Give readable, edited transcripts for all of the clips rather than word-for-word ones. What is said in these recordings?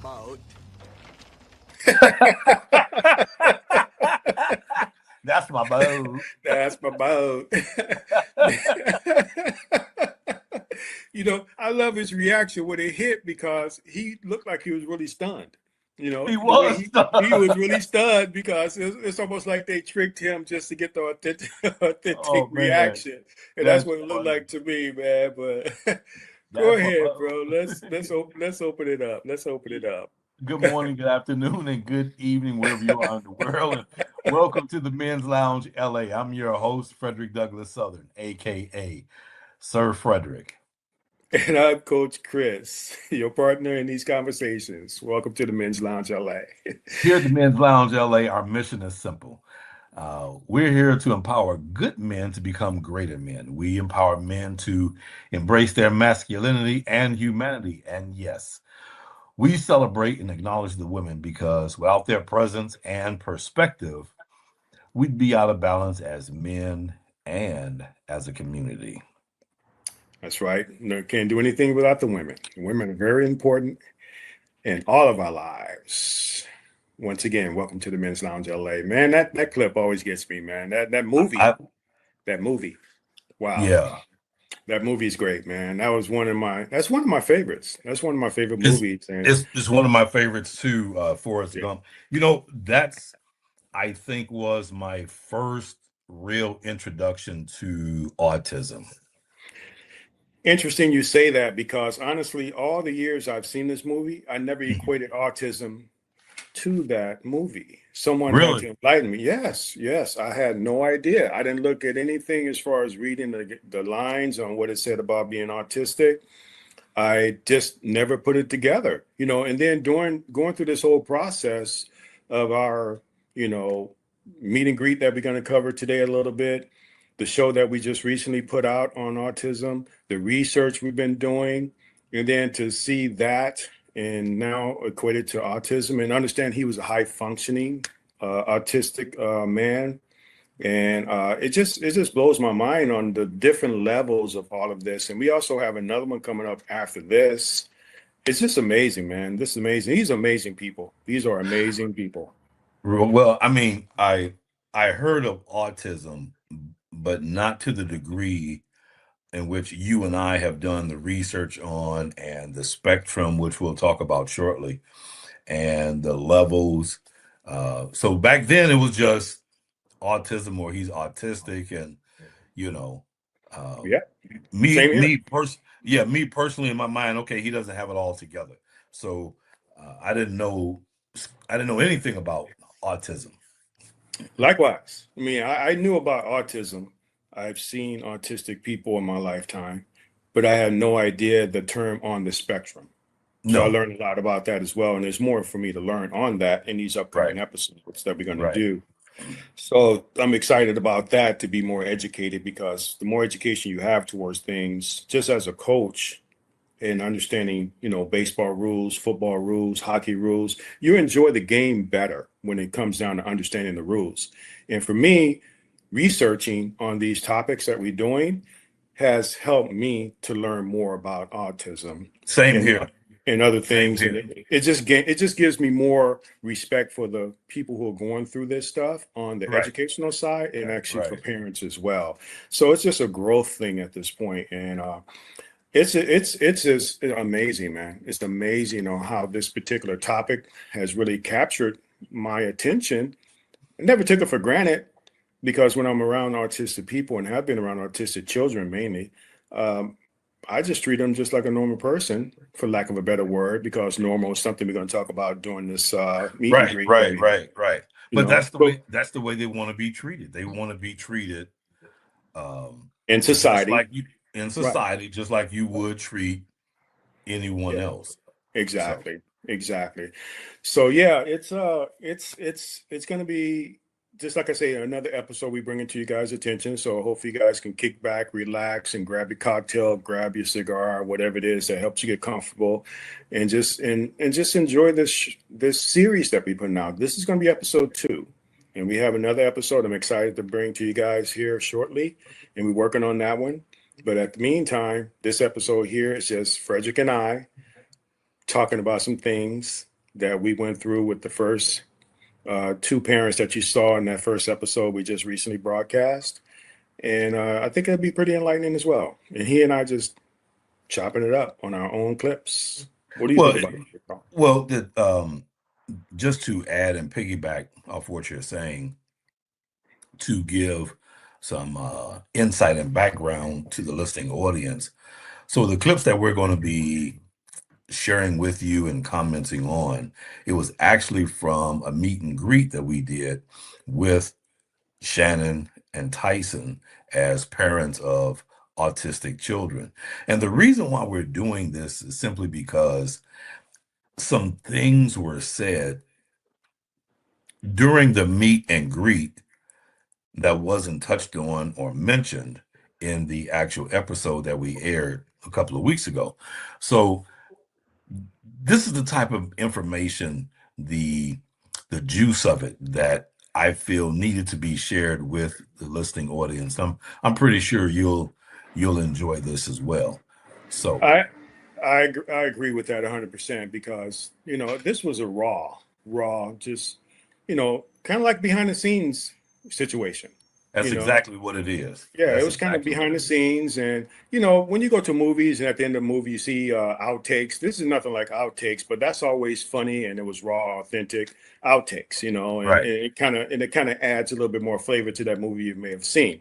my boat. That's my boat. That's my boat. I love his reaction when it hit because he looked like he was really stunned. He The way was. he was really stunned because it's almost like they tricked him just to get the authentic Oh man, reaction, and that's that's what it looked funny. like to me, man. But go That's my ahead, boat. bro. Let's open it up. Let's open it up. Good morning, good afternoon, and good evening, wherever you are in the world. And welcome to the Men's Lounge LA. I'm your host, Frederick Douglass Southern, aka Sir Frederick. And I'm Coach Chris, your partner in these conversations. Welcome to the Men's Lounge LA. Here at the Men's Lounge LA, our mission is simple. We're here to empower good men to become greater men. We empower men to embrace their masculinity and humanity. And yes, we celebrate and acknowledge the women because without their presence and perspective, we'd be out of balance as men and as a community. That's right. No, can't do anything without the women. Women are very important in all of our lives. Once again, welcome to the Men's Lounge LA. Man, that clip always gets me, man. That movie, I that movie. Wow. yeah, That movie is great, man. That's one of my favorites. That's one of my favorite it's movies. And it's one of my favorites too, Forrest yeah. Gump. That's I think was my first real introduction to autism. Interesting you say that because honestly, all the years I've seen this movie, I never Mhm. equated autism to that movie. Someone had Really? to enlighten me. Yes, I had no idea. I didn't look at anything as far as reading the lines on what it said about being autistic. I just never put it together, and then during going through this whole process of our, you know, meet and greet that we're going to cover today a little bit, the show that we just recently put out on autism, the research we've been doing, and then to see that and now equated to autism and understand he was a high functioning autistic man, and it just blows my mind on the different levels of all of this. And we also have another one coming up after this. It's just amazing, man. This is amazing. These are amazing people. These are amazing people. Well, I mean, I heard of autism, but not to the degree in which you and I have done the research on and the spectrum, which we'll talk about shortly, and the levels. So back then it was just autism or he's autistic, and you know, um, Yeah, same here. me personally in my mind, okay, he doesn't have it all together. So I didn't know anything about autism. Likewise. I mean, I knew about autism. I've seen autistic people in my lifetime, but I had no idea the term on the spectrum. So I No, learned a lot about that as well. And there's more for me to learn on that in these right, upcoming episodes that we're going to right. do. So I'm excited about that to be more educated because the more education you have towards things, just as a coach and understanding, baseball rules, football rules, hockey rules, you enjoy the game better when it comes down to understanding the rules. And for me, researching on these topics that we're doing has helped me to learn more about autism Same and here. and other Same things. And here. it just gives me more respect for the people who are going through this stuff on the Right, educational side and actually for right. parents as well. So it's just a growth thing at this point. And it's just amazing, man. It's amazing on how this particular topic has really captured my attention. I never took it for granted because when I'm around autistic people and have been around autistic children mainly, um, I just treat them just like a normal person, for lack of a better word, because normal is something we're going to talk about during this meet and Right, greet that right, we have. right, right. You But know, but that's the way they want to be treated. They want to be treated um in just society, like you in right? society, just like you would treat anyone Yeah, else. So exactly, exactly. So yeah, it's going to be just like I say, another episode we bring it to you guys' attention. So hopefully you guys can kick back, relax, and grab your cocktail, grab your cigar, whatever it is that helps you get comfortable, and just enjoy this series that we're putting out. This is going to be episode 2, and we have another episode I'm excited to bring to you guys here shortly, and we're working on that one. But at the meantime, this episode here is just Frederick and I talking about some things that we went through with the first two parents that you saw in that first episode we just recently broadcast. And I think it'll be pretty enlightening as well. And he and I just chopping it up on our own clips. What do you Well, think about it? well, just to add and piggyback off what you're saying, to give some insight and background to the listening audience. So the clips that we're going to be sharing with you and commenting on, it was actually from a meet and greet that we did with Shannon and Tyson as parents of autistic children. And the reason why we're doing this is simply because some things were said during the meet and greet that wasn't touched on or mentioned in the actual episode that we aired a couple of weeks ago. So this is the type of information, the juice of it, that I feel needed to be shared with the listening audience. I'm pretty sure you'll enjoy this as well. So I I agree with that 100% because this was a raw, just kind of like behind the scenes situation. that's You know, exactly what it is. yeah, it That's was kind of exactly what behind the it is. scenes, and when you go to movies and at the end of the movie you see outtakes. This is nothing like outtakes, but that's always funny, and it was raw, authentic outtakes. And Right. it kind of adds a little bit more flavor to that movie you may have seen.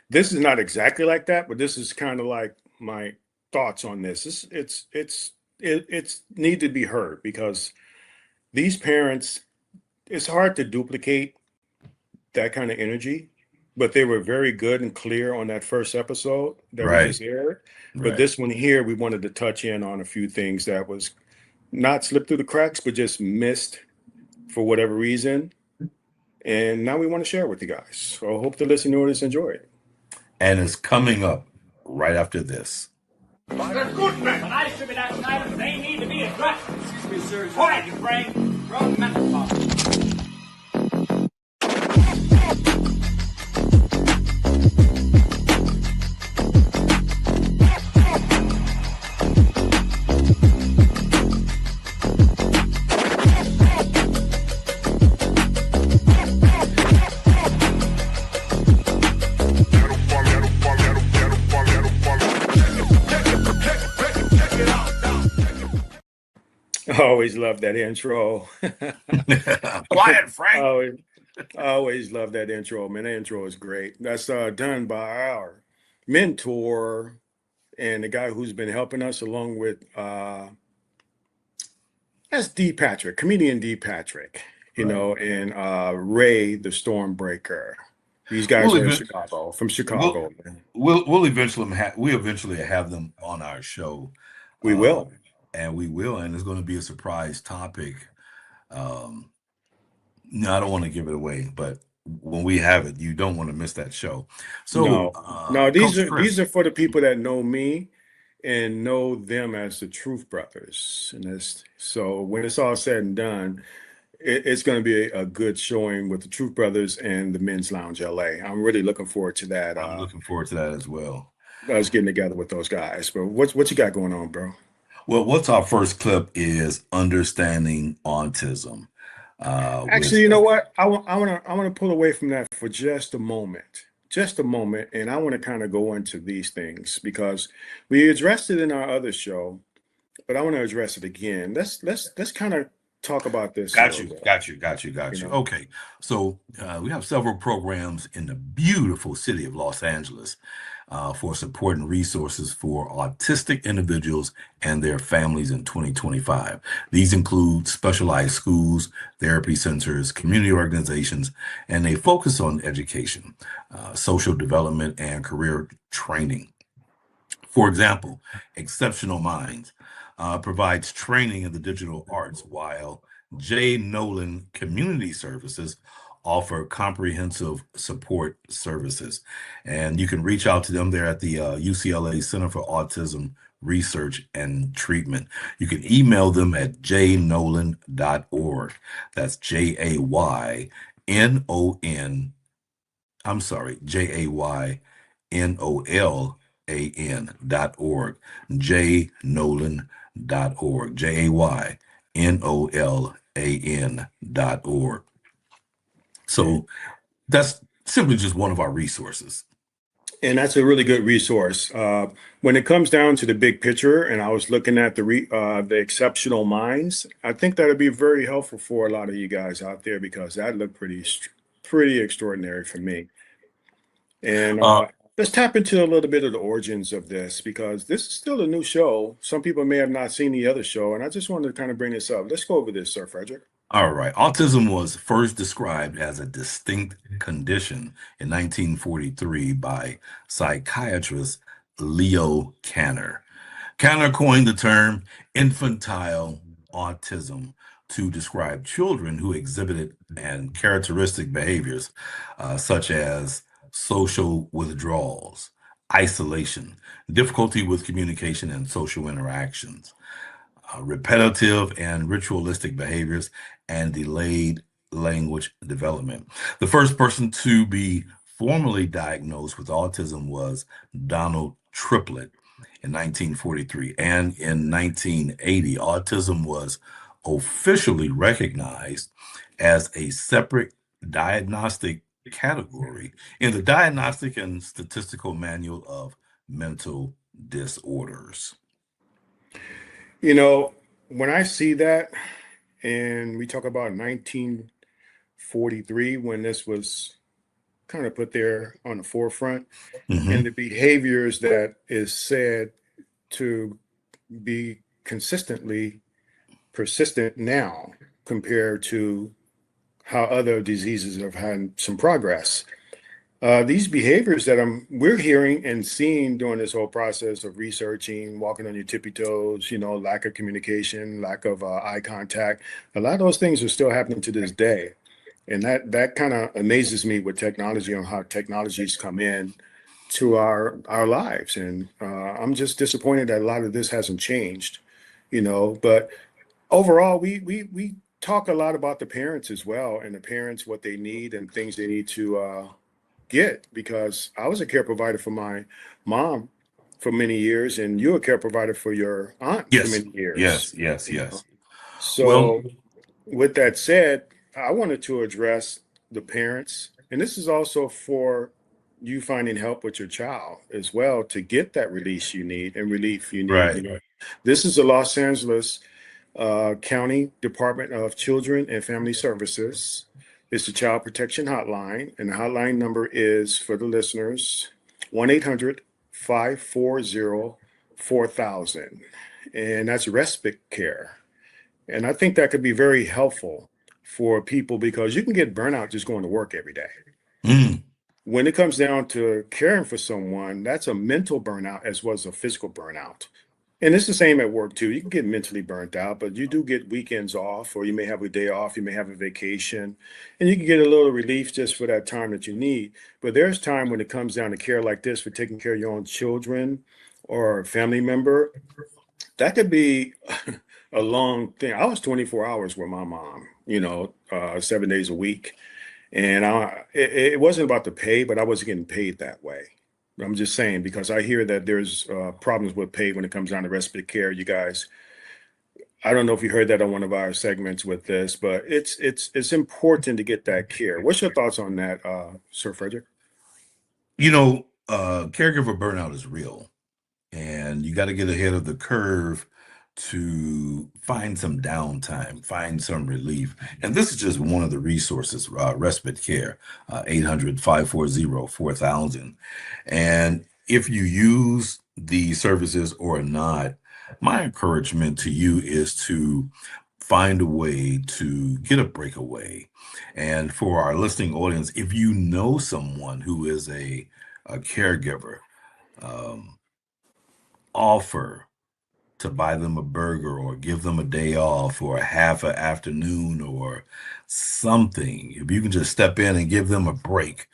This is not exactly like that, but this is kind of like my thoughts on this. It's need to be heard because these parents, it's hard to duplicate that kind of energy, but they were very good and clear on that first episode that we Right. just aired. But Right. this one here, we wanted to touch in on a few things that was not slipped through the cracks, but just missed for whatever reason. And now we want to share it with you guys. So I hope the listening audience enjoy it. And it's coming up right after this. They're good men, but I should be that silent. They need to be addressed. Excuse me, sir. Quiet, you brain. Wrong mental problem. I always love that intro. Quiet, Frank. always, I always love that intro, man. That intro is great. That's done by our mentor and the guy who's been helping us along with that's D Patrick, comedian D Patrick, Right. and Ray the Stormbreaker. These guys We'll are in even Chicago, from we'll Chicago, man. we'll eventually have them on our show, We uh, will. and we will, and it's going to be a surprise topic. Um, no, I don't want to give it away, but when we have it, you don't want to miss that show. So, No, no, these Coach are these Chris, are for the people that know me and know them as the Truth Brothers. And that's so when it's all said and done, it's going to be a good showing with the Truth Brothers and the Men's Lounge LA. I'm really looking forward to that. I'm looking forward to that as well. Us getting together with those guys. But what you got going on, bro? Well, what's our first clip is understanding autism. Actually, With you know what? I want to pull away from that for just a moment, and I want to kind of go into these things because we addressed it in our other show, but I want to address it again. Let's kind of talk about this a Got little you, bit. got you, got you, got You you. know, Okay, so we have several programs in the beautiful city of Los Angeles for support and resources for autistic individuals and their families in 2025. These include specialized schools, therapy centers, community organizations, and they focus on education, social development, and career training. For example, Exceptional Minds provides training in the digital arts, while J. Nolan Community Services offer comprehensive support services. And you can reach out to them. They're at the UCLA Center for Autism Research and Treatment. You can email them at jaynolan.org. That's JAYNON. I'm sorry, JAYNOLAN.org, jnolan.org, NOLAN.org. So that's simply just one of our resources. And that's a really good resource. When it comes down to the big picture, and I was looking at the exceptional minds, I think that'd be very helpful for a lot of you guys out there because that looked pretty extraordinary for me. And let's tap into a little bit of the origins of this because this is still a new show. Some people may have not seen the other show, and I just wanted to kind of bring this up. Let's go over this, Sir Frederick. All right. Autism was first described as a distinct condition in 1943 by psychiatrist Leo Kanner. Kanner coined the term infantile autism to describe children who exhibited and characteristic behaviors such as social withdrawals, isolation, difficulty with communication and social interactions, repetitive and ritualistic behaviors, and delayed language development. The first person to be formally diagnosed with autism was Donald Triplett in 1943. And in 1980, autism was officially recognized as a separate diagnostic category in the Diagnostic and Statistical Manual of Mental Disorders. You know, when I see that, and we talk about 1943 when this was kind of put there on the forefront, and the behaviors that is said to be consistently persistent now compared to how other diseases have had some progress. These behaviors that we're hearing and seeing during this whole process of researching, walking on your tippy toes, lack of communication, lack of eye contact, a lot of those things are still happening to this day. And that kind of amazes me with technology on how technologies come in to our lives. And I'm just disappointed that a lot of this hasn't changed, but overall, we talk a lot about the parents as well, and the parents, what they need and things they need to get, because I was a care provider for my mom for many years, and you're a care provider for your aunt for many years. Yes. So with that said, I wanted to address the parents, and this is also for you finding help with your child as well to get that release you need and relief you need. Right. This is the Los Angeles County Department of Children and Family Services. It's the Child Protection Hotline, and the hotline number is, for the listeners, 1-800-540-4000, and that's respite care. And I think that could be very helpful for people because you can get burnout just going to work every day. When it comes down to caring for someone, that's a mental burnout as well as a physical burnout. And it's the same at work too. You can get mentally burnt out, but you do get weekends off, or you may have a day off, you may have a vacation, and you can get a little relief just for that time that you need. But there's time when it comes down to care like this for taking care of your own children or a family member. That could be a long thing. I was 24 hours with my mom, 7 days a week. And it wasn't about the pay, but I wasn't getting paid that way. I'm just saying, because I hear that there's problems with pay when it comes down to respite care. You guys, I don't know if you heard that on one of our segments with this, but it's important to get that care. What's your thoughts on that, Sir Frederick? Caregiver burnout is real, and you got to get ahead of the curve to find some downtime, find some relief. And this is just one of the resources, respite care, 800-540-4000. And if you use these services or not, my encouragement to you is to find a way to get a breakaway. And for our listening audience, if you know someone who is a caregiver, offer to buy them a burger or give them a day off or a half an afternoon or something. If you can just step in and give them a break,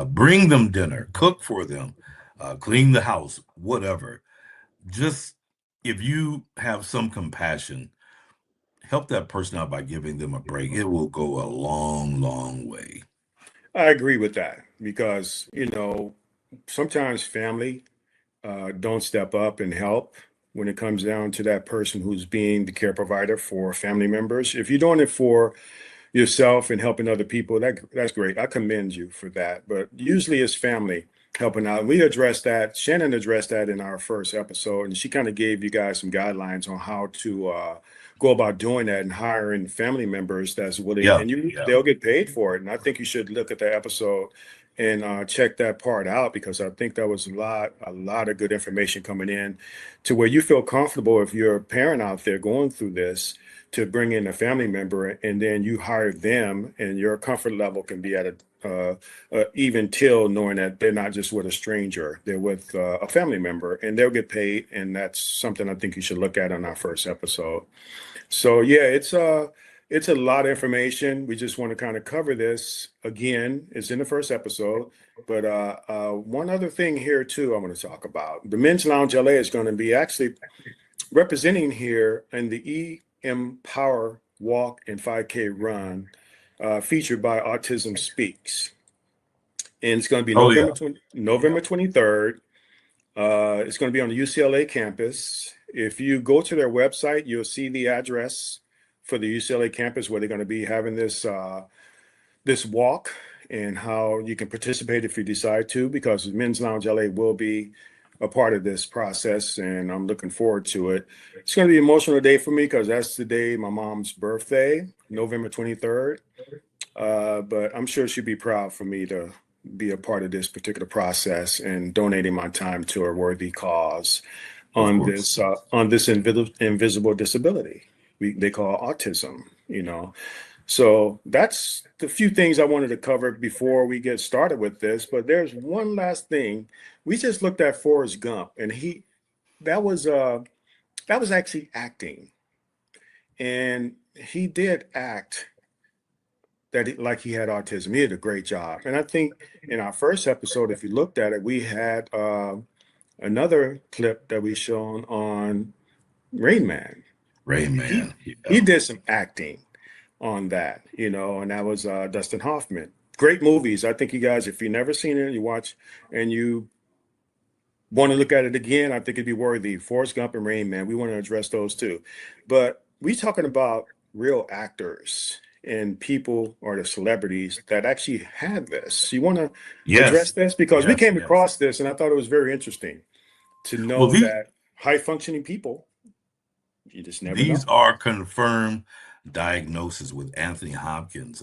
bring them dinner, cook for them, clean the house, whatever. Just if you have some compassion, help that person out by giving them a break. It will go a long, long way. I agree with that because, sometimes family don't step up and help. when it comes down to that person who's being the care provider for family members. If you're doing it for yourself and helping other people, that's great. I commend you for that. But usually it's family helping out. We addressed that. Shannon addressed that in our first episode, and she kind of gave you guys some guidelines on how to go about doing that and hiring family members that's willing, Yeah, and yeah, they'll get paid for it. And I think you should look at that episode and check that part out, because I think that was a lot of good information coming in to where you feel comfortable if you're a parent out there going through this, to bring in a family member, and then you hire them, and your comfort level can be at even till knowing that they're not just with a stranger, they're with a family member, and they'll get paid. And that's something I think you should look at on our first episode. So yeah, it's a lot of information. We just want to kind of cover this again. It's in the first episode, but one other thing here too I want to talk about. The Men's Lounge LA is going to be actually representing here in the Empower Walk and 5K Run, featured by Autism Speaks. And it's going to be oh yeah, November 23rd. It's going to be on the UCLA campus. If you go to their website, you'll see the address for the UCLA campus where they're going to be having this walk, and how you can participate if you decide to, because Men's Lounge LA will be a part of this process, and I'm looking forward to it. It's going to be an emotional day for me because that's the day my mom's birthday, November 23rd. But I'm sure she'd be proud for me to be a part of this particular process and donating my time to a worthy cause of on course. this invisible disability they call autism. So that's the few things I wanted to cover before we get started with this. But there's one last thing. We just looked at Forrest Gump, and that was actually acting, and he did act like he had autism. He did a great job, and I think in our first episode, if you looked at it, we had another clip that we shown on Rain Man. Rain He Man. he Yeah. did some acting on that, and that was Dustin Hoffman. Great movies. I think you guys, if you've never seen it, you watch and you want to look at it again, I think it'd be worthy. Forrest Gump and Rain Man. We want to address those too. But we talking about real actors and people, or the celebrities that actually had this. You want to address Yes, this, because we yes, came yes. across this and I thought it was very interesting to Well, know that high functioning people, you just never these know. are confirmed diagnoses with Anthony Hopkins.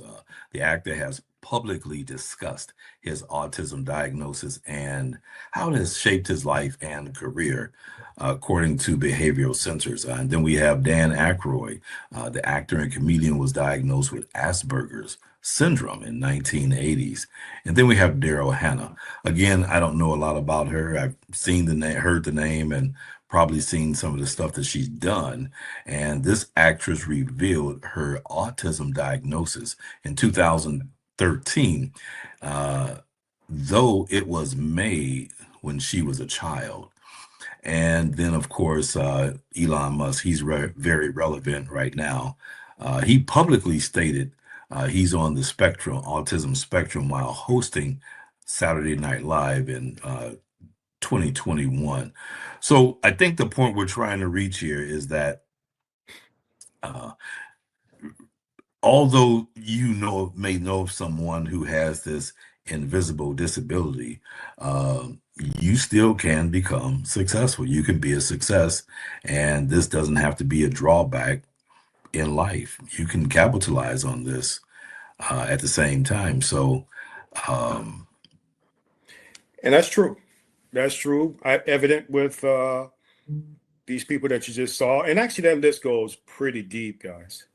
The actor has publicly discussed his autism diagnosis and how it has shaped his life and career, according to behavioral centers. And then we have Dan Aykroyd, the actor and comedian, was diagnosed with Asperger's syndrome in 1980s. And then we have Daryl Hannah. Again, I don't know a lot about her. I've seen the name, heard the name, and probably seen some of the stuff that she's done. And this actress revealed her autism diagnosis in 2013, uh, though it was made when she was a child. And then, of course, Elon Musk, he's very relevant right now. He publicly stated he's on the spectrum, autism spectrum, while hosting Saturday Night Live in 2021. So I think the point we're trying to reach here is that uh, although may know of someone who has this invisible disability, uh, you still can become successful. You can be a success, and this doesn't have to be a drawback in life. You can capitalize on this at the same time. So, um, And that's true. That's true. Evident with these people that you just saw. And actually, that list goes pretty deep, guys.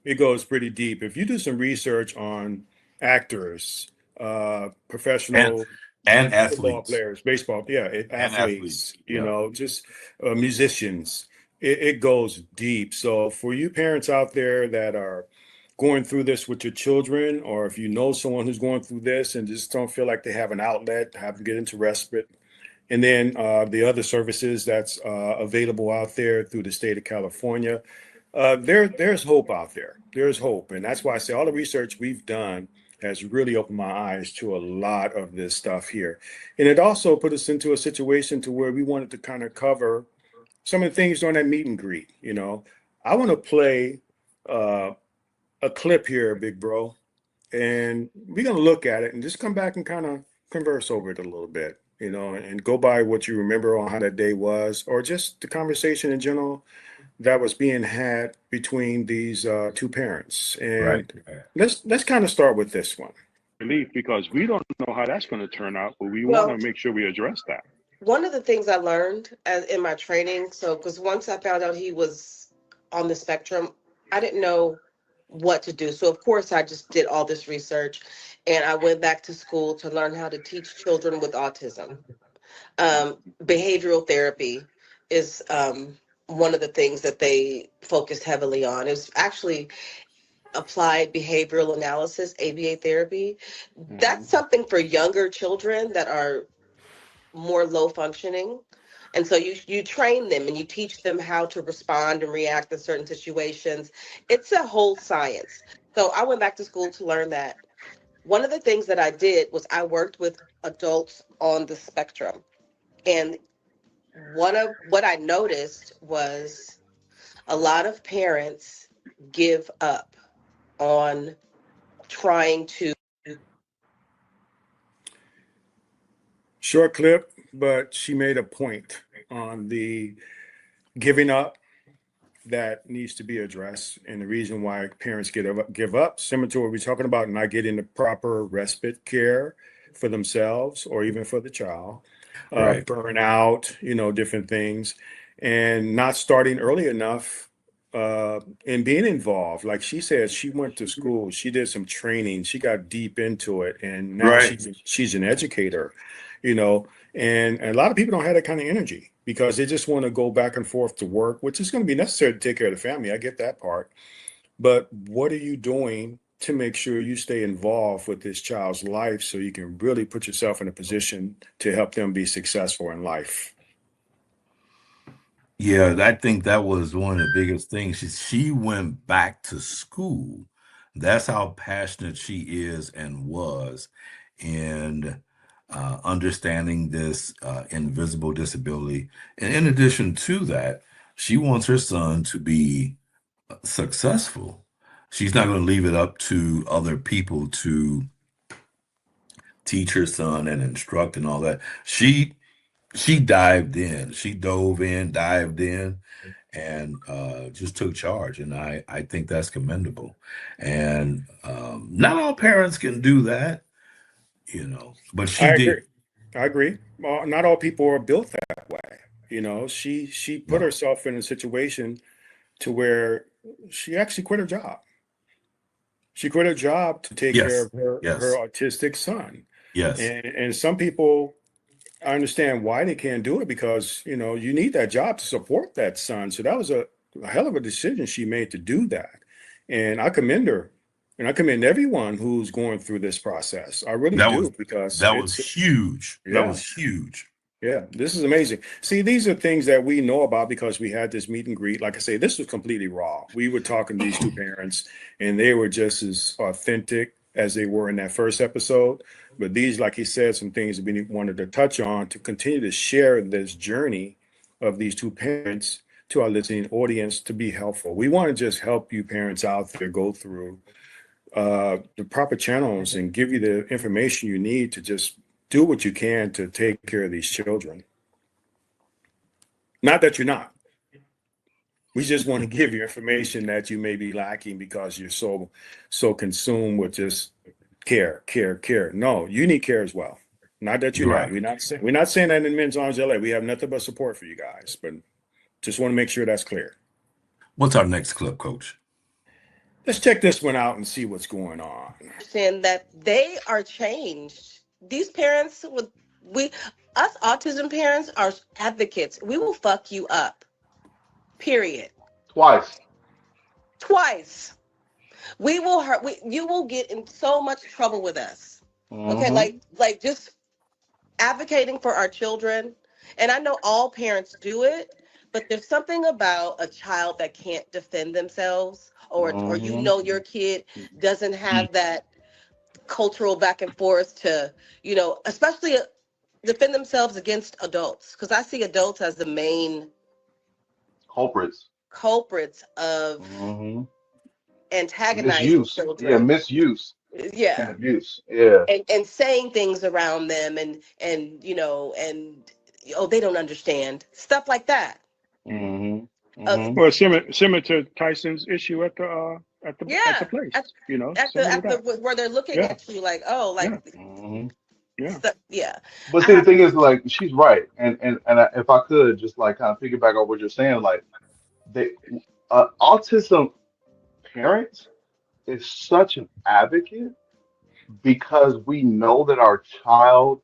It goes pretty deep. If you do some research on actors, and professional and football athletes players, baseball, yeah, and athletes, athletes, yeah. just musicians, it goes deep. So for you parents out there that are going through this with your children, or if you know someone who's going through this and just don't feel like they have an outlet, have them get into respite, and then the other services that's available out there through the state of California, there's hope out there. There's hope. And that's why I say all the research we've done has really opened my eyes to a lot of this stuff here. And it also put us into a situation to where we wanted to kind of cover some of the things during that meet and greet. You know, I want to play uh, a clip here, big bro, and we're gonna look at it and just come back and kind of converse over it a little bit. You know, and go by what you remember on how that day was, or just the conversation in general that was being had between these two parents. Right. And let's kind of start with this one. Relief, because we don't know how that's going to turn out, but we want Well, to make sure we address that. one of the things I learned in my training, so because once I found out he was on the spectrum, I didn't know what to do. So of course I just did all this research, and I went back to school to learn how to teach children with autism. Behavioral therapy is one of the things that they focused heavily on. It's actually applied behavioral analysis, ABA therapy. That's something for younger children that are more low functioning. And so you train them and you teach them how to respond and react in certain situations. It's a whole science. So I went back to school to learn that. One of the things that I did was I worked with adults on the spectrum. And one of what I noticed was a lot of parents give up on trying to. Short clip, but she made a point on the giving up that needs to be addressed, and the reason why parents give up, similar to what we're talking about, not getting the proper respite care for themselves or even for the child, Right. burnout, you know, different things, and not starting early enough and being involved. Like she said, she went to school, she did some training, she got deep into it, and now Right. she's an educator, you know. And a lot of people don't have that kind of energy because they just want to go back and forth to work, which is going to be necessary to take care of the family. I get that part. But what are you doing to make sure you stay involved with this child's life so you can really put yourself in a position to help them be successful in life? Yeah, I think that was one of the biggest things. She went back to school. That's how passionate she is and was in understanding this invisible disability. And in addition to that, she wants her son to be successful. She's not going to leave it up to other people to teach her son and instruct and all that. She dived in. She dove in, dived in, and just took charge. And I think that's commendable. And not all parents can do that, you know, but she I did. agree. I agree. Well, not all people are built that way. You know, she put No. herself in a situation to where she actually quit her job. She quit her job to take care Yes. of her Yes. autistic son. Yes. And some people, I understand why they can't do it because, you know, you need that job to support that son. So that was a hell of a decision she made to do that. And I commend her. And I commend everyone who's going through this process. I really That was do because that was it's, huge. That yeah, was huge. yeah, this is amazing. See, these are things that we know about because we had this meet and greet. Like I say, this was completely raw. We were talking to these two parents, and they were just as authentic as they were in that first episode. But these, like he said, some things that we wanted to touch on to continue to share this journey of these two parents to our listening audience to be helpful. We want to just help you parents out there go through the proper channels and give you the information you need to just do what you can to take care of these children. Not that you're not. We just want to give you information that you may be lacking because you're so consumed with just care, care, care. No, you need care as well. Not that you're You're not. right. We're not saying that in Men's Arms LA. We have nothing but support for you guys, but just want to make sure that's clear. What's our next clip, Coach? Let's check this one out and see what's going on. Saying that they are changed. These parents with we us autism parents are advocates. We will fuck you up. Period. Twice. Twice. We will hurt you will get in so much trouble with us. Okay, Mm-hmm. like just advocating for our children. And I know all parents do it, but there's something about a child that can't defend themselves, or you Mm-hmm. know your kid doesn't have that cultural back and forth to, especially defend themselves against adults, because I see adults as the main culprits of Mm-hmm. antagonizing Misuse. Yeah, children. misuse and Yeah. abuse. Yeah. And saying things around them and you know and oh they don't understand stuff like that Mm-hmm. of Mm-hmm. Well, similar to Tyson's issue at the yeah place. You know, at similar to the that. where they're looking Yeah, at you like oh yeah, like Mm-hmm. yeah. stuff yeah But I see, the have thing is, like, she's right, if I could just like kind of piggyback on what you're saying, like, they, autism parent is such an advocate because we know that our child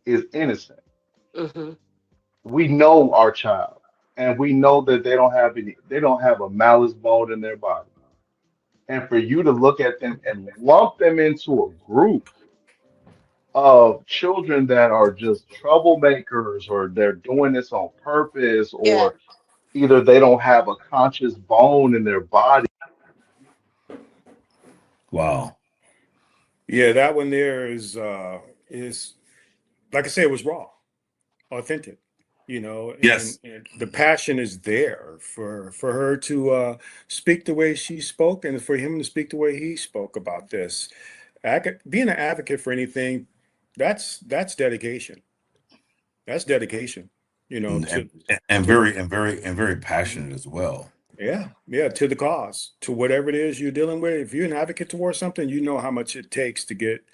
is innocent. hmm We know our child, and we know that they don't have a malice bone in their body. And for you to look at them and lump them into a group of children that are just troublemakers, or they're doing this on purpose, yeah or either they don't have a conscious bone in their body. Wow. Yeah, that one there is like I said, it was raw, authentic, you know, Yes. and the passion is there for her to speak the way she spoke, and for him to speak the way he spoke about this. Being an advocate for anything, that's dedication. That's dedication, you know, And, to and to very passionate as well. yeah, yeah, to the cause, to whatever it is you're dealing with. If you're an advocate towards something, you know how much it takes to get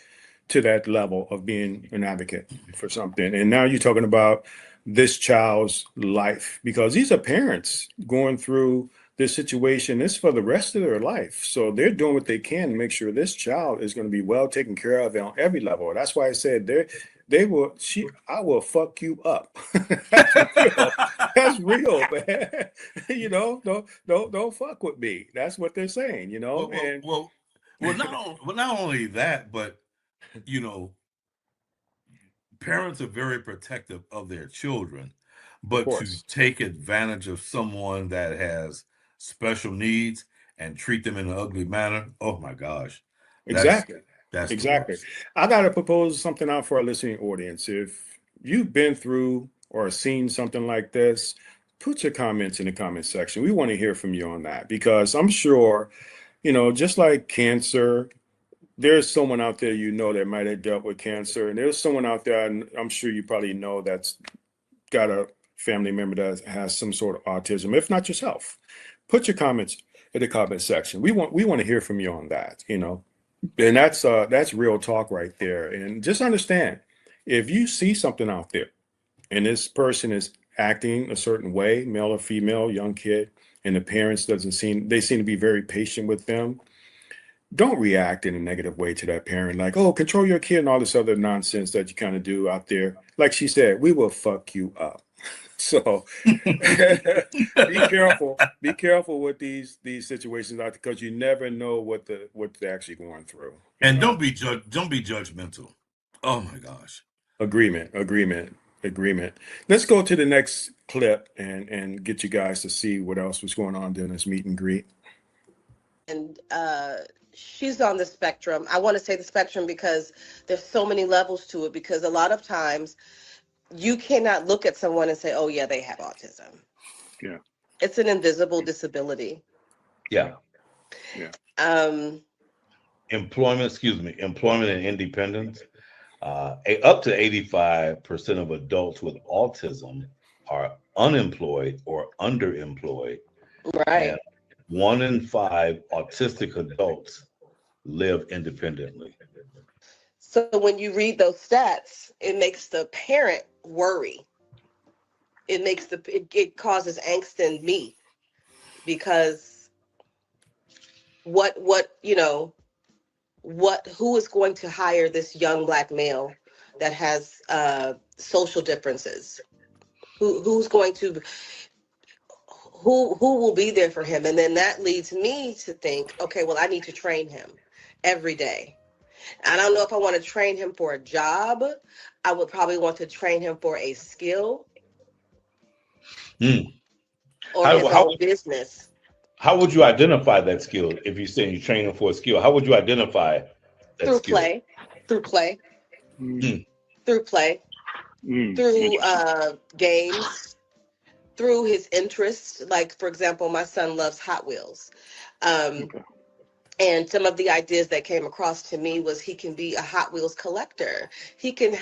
to that level of being an advocate for something. And now you're talking about this child's life, because these are parents going through this situation. This for the rest of their life. So they're doing what they can to make sure this child is going to be well taken care of on every level. That's why I said I will fuck you up. That's real. That's real, man. You know, don't fuck with me. That's what they're saying, you know. Well, well, And well, not only that, but you know, parents are very protective of their children, of but to course. take advantage of someone that has special needs and treat them in an ugly manner, oh my gosh, that's Exactly. that's the Exactly. worst. I got to propose something out for our listening audience. If you've been through or seen something like this, put your comments in the comment section. We want to hear from you on that, because I'm sure, you know, just like cancer, there's someone out there, you know, that might have dealt with cancer. And there's someone out there, and I'm sure you probably know, that's got a family member that has some sort of autism, if not yourself. Put your comments in the comment section. We want to hear from you on that, you know. And that's real talk right there. And just understand, if you see something out there and this person is acting a certain way, male or female, young kid, and the parents doesn't seem they seem to be very patient with them, don't react in a negative way to that parent, like, oh, control your kid and all this other nonsense that you kind of do out there. Like she said, we will fuck you up. So be careful. Be careful with these situations out, because you never know what they're actually going through. You And know. don't be judgmental. Oh my gosh. Agreement. Let's go to the next clip and get you guys to see what else was going on during this meet and greet. and she's on the spectrum. I want to say the spectrum because there's so many levels to it, because a lot of times you cannot look at someone and say, oh yeah, they have autism. Yeah, It's an invisible disability. Yeah. yeah. um Employment and independence. Up to 85% of adults with autism are unemployed or underemployed, and right. 1 in 5 autistic adults live independently. So when you read those stats, it makes the parent worry. It causes angst in me, because what you know who is going to hire this young black male that has social differences? Who's going to who will be there for him? And then that leads me to think, okay, well, I need to train him every day. I don't know if I want to train him for a job. I would probably want to train him for a skill Hmm. or How, his how own business. how would you identify that skill if you're saying you're training for a skill? How would you identify that Through skill? play, through play, Mm, Hmm. through play, through interesting. games, through his interests. Like, for example, my son loves Hot Wheels. Um, Okay. and some of the ideas that came across to me was he can be a Hot Wheels collector. He can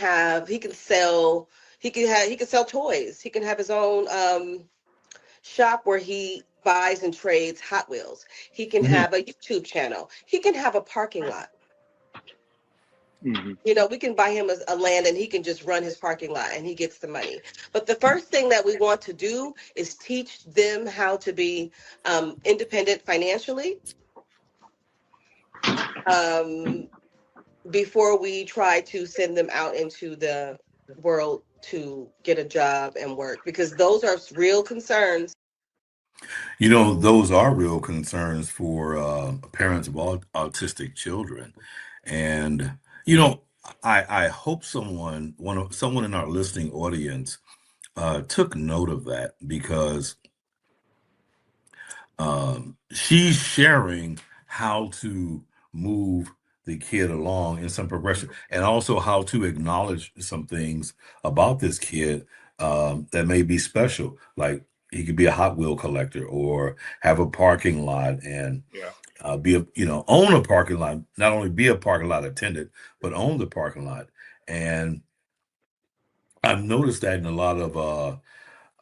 sell, he can sell toys. He can have his own shop where he buys and trades Hot Wheels. He can Hmm. have a YouTube channel. He can have a parking lot. Hmm. You know, we can buy him a land and he can just run his parking lot and he gets the money. But the first thing that we want to do is teach them how to be independent financially, um, before we try to send them out into the world to get a job and work, because those are real concerns. You know, those are real concerns for parents of autistic children. And, you know, I hope someone in our listening audience took note of that, because she's sharing how to move the kid along in some progression, and also how to acknowledge some things about this kid that may be special. Like, he could be a Hot Wheel collector, or have a parking lot, and Yeah. be a, own a parking lot. Not only be a parking lot attendant, but own the parking lot. And I've noticed that in a lot of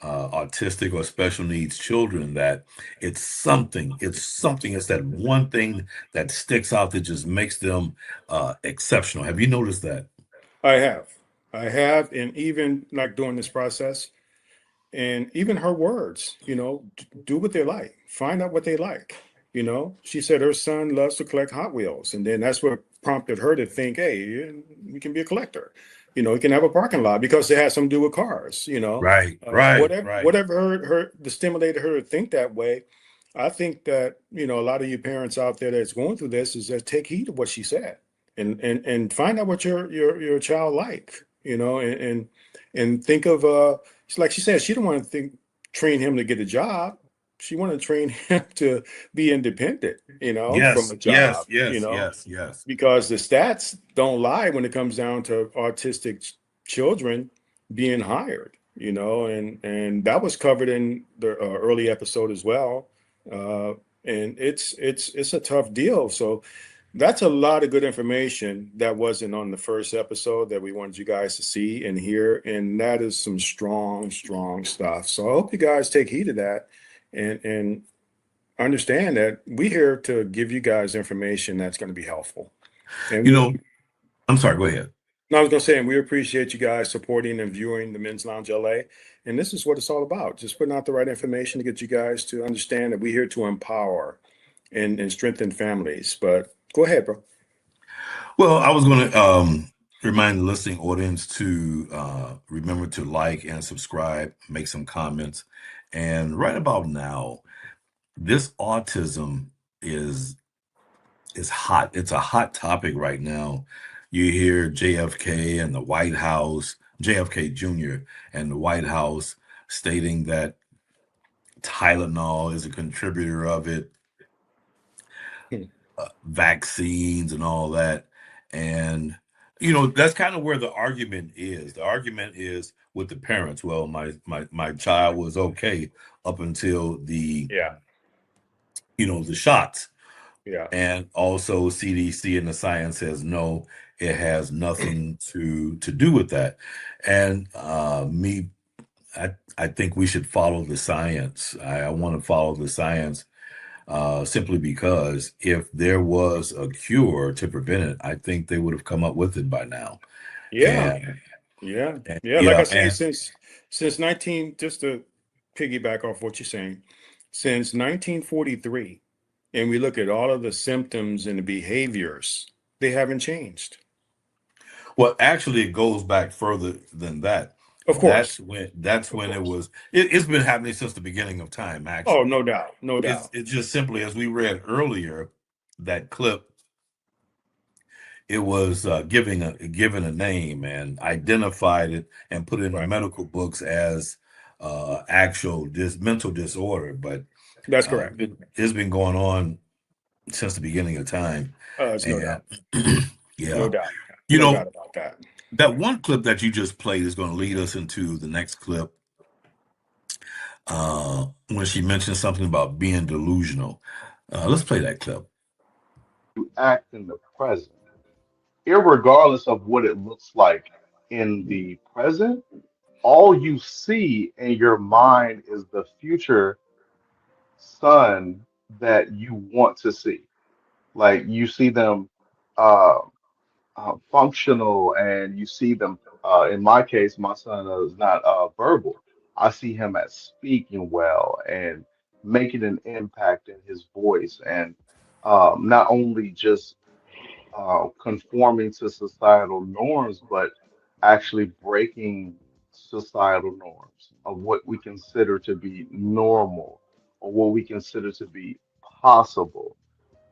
autistic or special needs children, that it's that one thing that sticks out that just makes them exceptional. Have you noticed that? I have. I have. And even like during this process, and even her words, do what they like, find out what they like. She said her son loves to collect Hot Wheels, and then that's what prompted her to think, hey, you can be a collector. You can have a parking lot because it has something to do with cars. Right, right, right. Whatever her the stimulated her to think that way. I think that a lot of you parents out there that's going through this is that take heed of what she said, and find out what your child like. And think of like she said, she don't want to train him to get a job. She want to train him to be independent, from Yes, a yes, job, yes, yes, yes. because the stats don't lie when it comes down to autistic children being hired, and that was covered in the early episode as well. Uh, and it's a tough deal. So that's a lot of good information that wasn't on the first episode that we wanted you guys to see and hear. And that is some strong, strong stuff. So I hope you guys take heed of that, and understand that we're here to give you guys information that's going to be helpful. And You know, I'm sorry, go ahead. I was going to say, and we appreciate you guys supporting and viewing the Men's Lounge LA. And this is what it's all about, just putting out the right information to get you guys to understand that we're here to empower and strengthen families. But go ahead, bro. Well, I was going to remind the listening audience to remember to like and subscribe, make some comments. And right about now, this autism is is hot. It's a hot topic right now. You hear JFK and the White House, JFK Jr. and the White House stating that Tylenol is a contributor of it, Hmm. vaccines and all that. And that's kind of where the argument is. The argument is with the parents. Well, my child was okay up until Yeah, the shots. yeah, And also CDC and the science says no, it has nothing to do with that. And I think we should follow the science. I want to follow the science, simply because if there was a cure to prevent it, I think they would have come up with it by now. yeah, And, yeah, and yeah. Like yeah, I say, and since 19, just to piggyback off what you're saying, since 1943, and we look at all of the symptoms and the behaviors, they haven't changed. well, actually, it goes back further than that. Of course, That's of when it course. was. It's been happening since the beginning of time. Oh, Actually, no doubt, no it's doubt. it's just simply, as we read earlier, that clip. It was given a name and identified it and put it in the Right. medical books as actual mental disorder. But That's correct. it's been going on since the beginning of time. It's no And doubt, no yeah, doubt, you no know, doubt about that. that one clip that you just played is going to lead us into the next clip. when she mentioned something about being delusional. Let's play that clip. You act in the present, irregardless of what it looks like in the present. All you see in your mind is the future son that you want to see. Like you see them uh, functional, and you see them. In my case, my son is not verbal. I see him as speaking well and making an impact in his voice, and not only just conforming to societal norms, but actually breaking societal norms of what we consider to be normal or what we consider to be possible.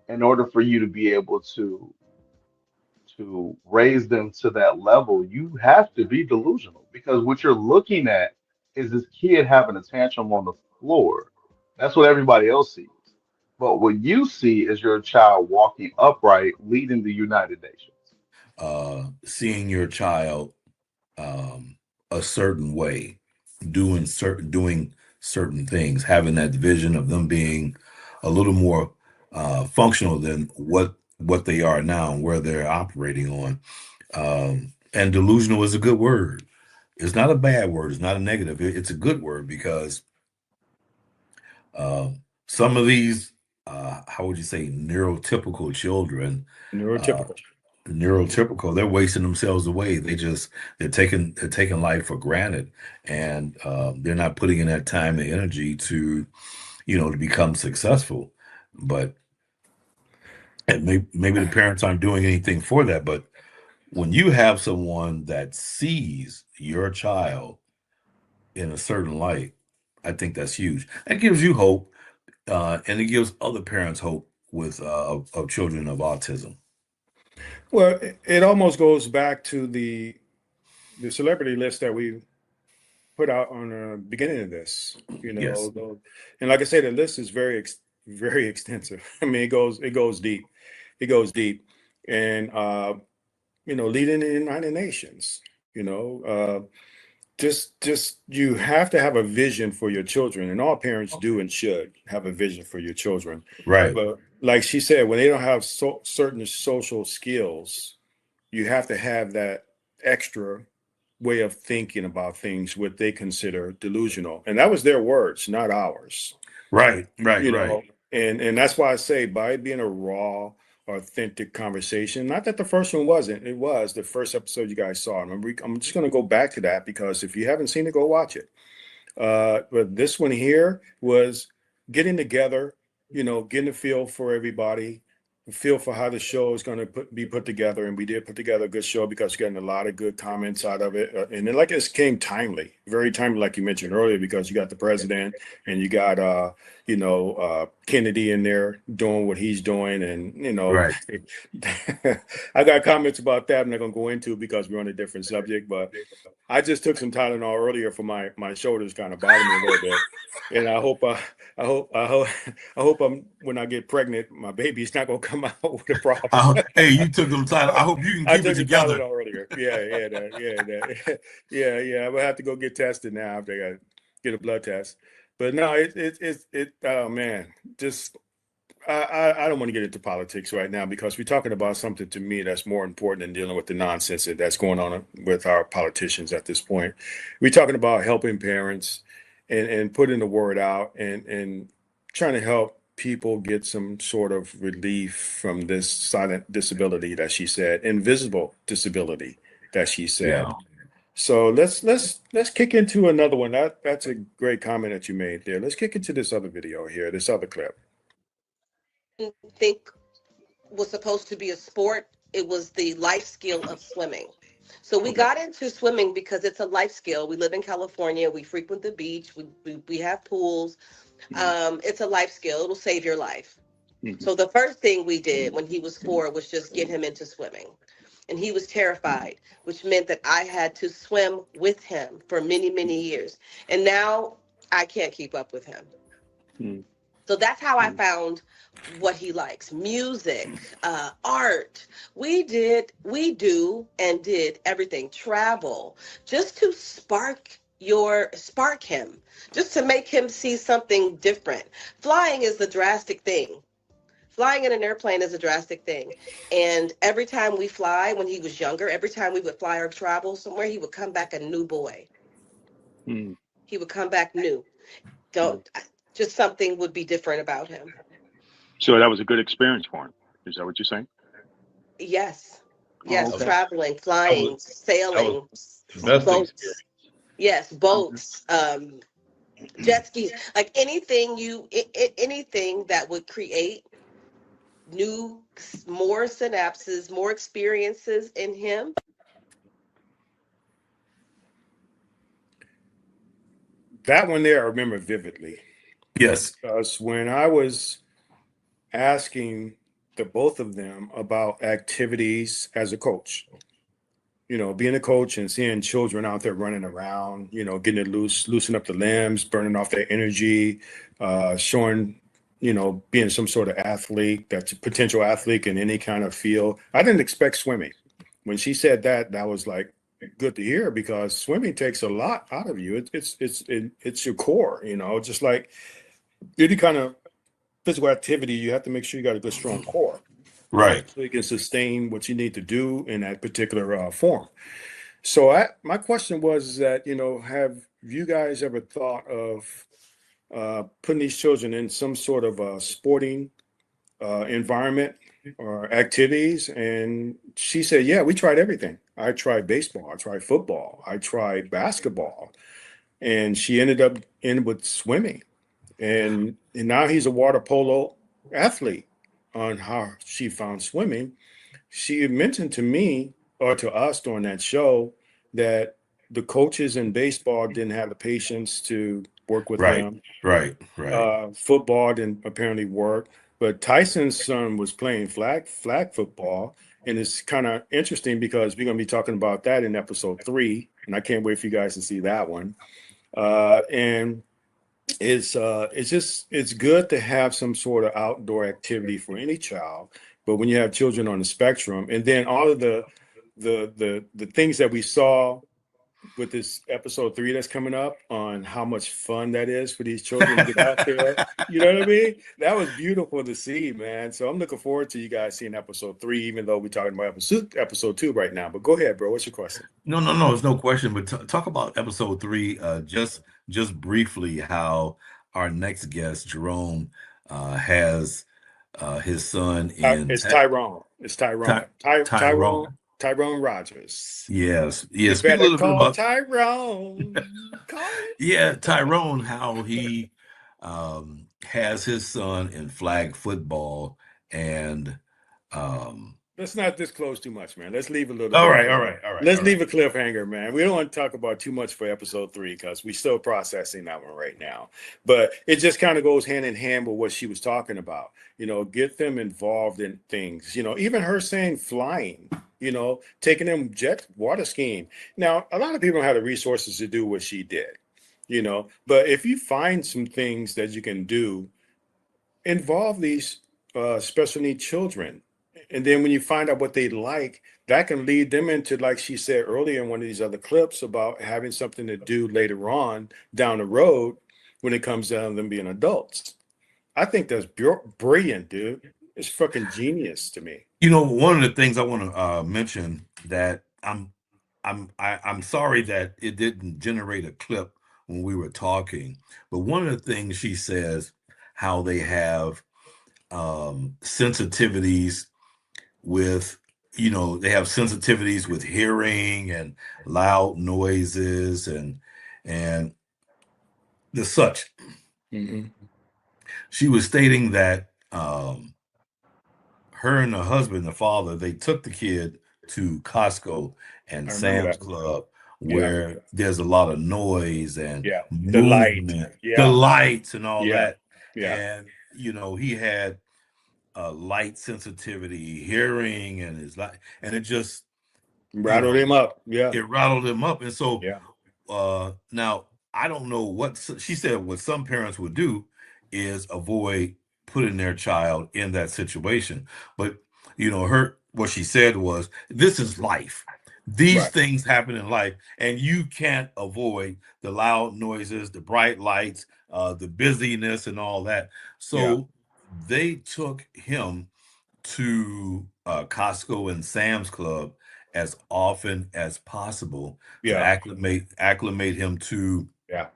In order for you to be able to raise them to that level, you have to be delusional, because what you're looking at is this kid having a tantrum on the floor. That's what everybody else sees. But what you see is your child walking upright, leading the United Nations. Seeing your child a certain way, doing certain things, having that vision of them being a little more functional than what they are now and where they're operating on. And delusional is a good word. It's not a bad word. It's not a negative. It's a good word because uh, some of these, how would you say, neurotypical children, uh, Neurotypical. neurotypical, they're wasting themselves away. They're taking life for granted, and they're not putting in that time and energy to become successful. But and maybe the parents aren't doing anything for that. But when you have someone that sees your child in a certain light, I think that's huge. That gives you hope, and it gives other parents hope with of children of autism. Well, it almost goes back to the celebrity list that we put out on the beginning of this. Yes, And like I say, the list is very extensive. I mean, it goes deep. It goes deep, and leading the United Nations. You know, just you have to have a vision for your children, and all parents do and should have a vision for your children. right, But like she said, when they don't have certain social skills, you have to have that extra way of thinking about things, what they consider delusional, and that was their words, not ours. right, right, you right. know and that's why I say, by it being a raw, authentic conversation. Not that the first one wasn't. It was the first episode you guys saw. I'm just going to go back to that, because if you haven't seen it, go watch it. But this one here was getting together, getting a feel for everybody, a feel for how the show is going to be put together. And we did put together a good show because we're getting a lot of good comments out of it. And then, like, it came timely, very timely, like you mentioned earlier, because you got the president and you got, Kennedy in there doing what he's doing. And, Right. I got comments about that I'm not going to go into because we're on a different subject, but I just took some Tylenol earlier for my shoulders kind of bother me a little bit, and I hope when I get pregnant, my baby's not gonna come out with a problem. Hey, you took them time. I hope you can I keep it took some together. Tylenol earlier. Yeah. I'm gonna have to go get tested now. After I gotta get a blood test. But no, it. Oh man, just I don't want to get into politics right now, because we're talking about something, to me, that's more important than dealing with the nonsense that's going on with our politicians at this point. We're talking about helping parents and putting the word out, and trying to help people get some sort of relief from this silent disability that she said, invisible disability that she said. Yeah. So let's kick into another one. That's a great comment that you made there. Let's kick into this other video here, this other clip. Think was supposed to be a sport. It was the life skill of swimming. So we got into swimming because it's a life skill. We live in California. We frequent the beach. We have pools. It's a life skill. It'll save your life. Mhm. So the first thing we did when he was 4 was just get him into swimming. And he was terrified, which meant that I had to swim with him for many, many years. And now I can't keep up with him. Mhm. So that's how I found what he likes: music, art. We do, and did everything, travel, just to spark spark him, just to make him see something different. Flying is the drastic thing. Flying in an airplane is a drastic thing. And every time we fly, when he was younger, every time we would fly or travel somewhere, he would come back a new boy. Mm. He would come back new. Don't Just something would be different about him. So that was a good experience for him. Is that what you're saying? Yes. Oh, Yes, okay. traveling, That was flying, sailing, the best boats. experience. Yes, boats, jet skis, like anything that would create more synapses, more experiences in him. That one there, I remember vividly. Yes. Because when I was asking the both of them about activities as a coach, being a coach and seeing children out there running around, getting it loose, loosen up the limbs, burning off their energy, showing, being some sort of athlete, that's a potential athlete in any kind of field. I didn't expect swimming. When she said that, that was like good to hear, because swimming takes a lot out of you. It's your core, just like any kind of physical activity. You have to make sure you got a good, strong core, Right. so you can sustain what you need to do in that particular form. So my question was that, have you guys ever thought of putting these children in some sort of a sporting environment or activities? And she said, yeah, we tried everything. I tried baseball, I tried football, I tried basketball. And she ended up in with swimming. And now he's a water polo athlete. On how she found swimming, she had mentioned to me, or to us during that show, that the coaches in baseball didn't have the patience to work with Right. him. Right. Football didn't apparently work, but Tyson's son was playing flag football, and it's kind of interesting because we're going to be talking about that in episode 3, and I can't wait for you guys to see that one. And it's good to have some sort of outdoor activity for any child, but when you have children on the spectrum, and then all of the things that we saw with this episode 3 that's coming up, on how much fun that is for these children to get out there. You know what I mean? That was beautiful to see, man. So I'm looking forward to you guys seeing episode 3, even though we're talking about episode 2 right now. But go ahead, bro. What's your question? No. It's no question. But talk about episode 3. Just briefly, how our next guest, Jerome, has his son in It's Tyrone. It's Tyrone. Ty- Tyrone. Tyrone. Tyrone Rogers. Yes. You Speak a better little bit call about Tyrone. Call him. yeah, Tyrone, how he has his son in flag football, and um, Let's not disclose too much, man. Let's leave a little all bit. right, all right, all right, Let's all leave right. a cliffhanger, man. We don't want to talk about too much for episode 3, because we're still processing that one right now. But it just kind of goes hand in hand with what she was talking about. Get them involved in things. Even her saying flying. Taking them water skiing. Now, a lot of people don't have the resources to do what she did. But if you find some things that you can do, involve these special need children. And then when you find out what they like, that can lead them into, like she said earlier in one of these other clips, about having something to do later on down the road when it comes down to them being adults. I think that's brilliant, dude. It's fucking genius to me. One of the things I want to mention, that I'm sorry that it didn't generate a clip when we were talking, but one of the things she says, how they have sensitivities with, they have sensitivities with hearing and loud noises and the such. Mm-hmm. She was stating that her and her husband, the father, they took the kid to Costco and I remember Sam's that. Club, Yeah. where there's a lot of noise and Yeah. The light. movement, the Yeah. lights and all Yeah. that. Yeah. And, he had light sensitivity, hearing, and and it just, Rattled him up. Yeah. it rattled him up. And so Yeah. now I don't know what she said. What some parents would do is avoid putting their child in that situation. But what she said was, this is life. These Right. things happen in life, and you can't avoid the loud noises, the bright lights, the busyness, and all that. Yeah. So they took him to Costco and Sam's Club as often as possible to Yeah. acclimate him to Yeah.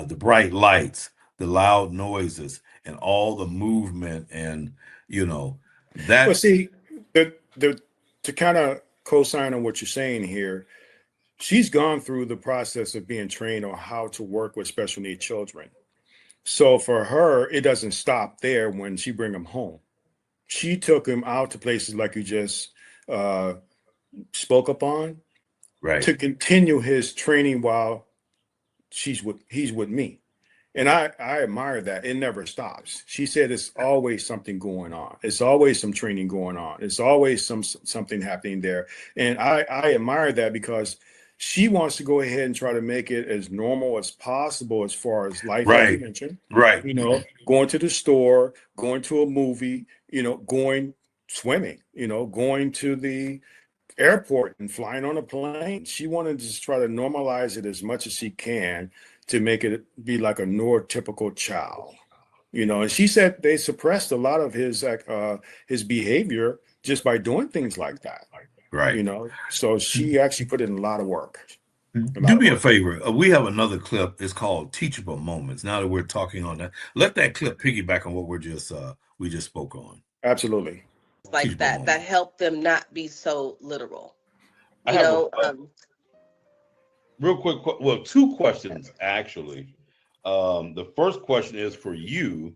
the bright lights, the loud noises, and all the movement, and you know Well, that. see, the to kind of co-sign on what you're saying here, she's gone through the process of being trained on how to work with special need children. So for her, it doesn't stop there when she bring them home. She took him out to places like you just uh, spoke upon Right, to continue his training while he's with me. And I admire that. It never stops. She said it's always something going on. It's always some training going on. It's always something happening there. And I admire that because she wants to go ahead and try to make it as normal as possible as far as life, like you right, mentioned, right, going to the store, going to a movie, going swimming, going to the airport and flying on a plane. She wanted to just try to normalize it as much as she can to make it be like a neurotypical child. And she said they suppressed a lot of his behavior just by doing things like that. right. So she actually put in a lot of work. A Do lot of me a work. favor. We have another clip. It's called "Teachable Moments." Now that we're talking on that, let that clip piggyback on what we just spoke on. Absolutely. Like Teachable that moments. help them not be so literal. I You have know, real quick, well, two questions actually. The first question is for you,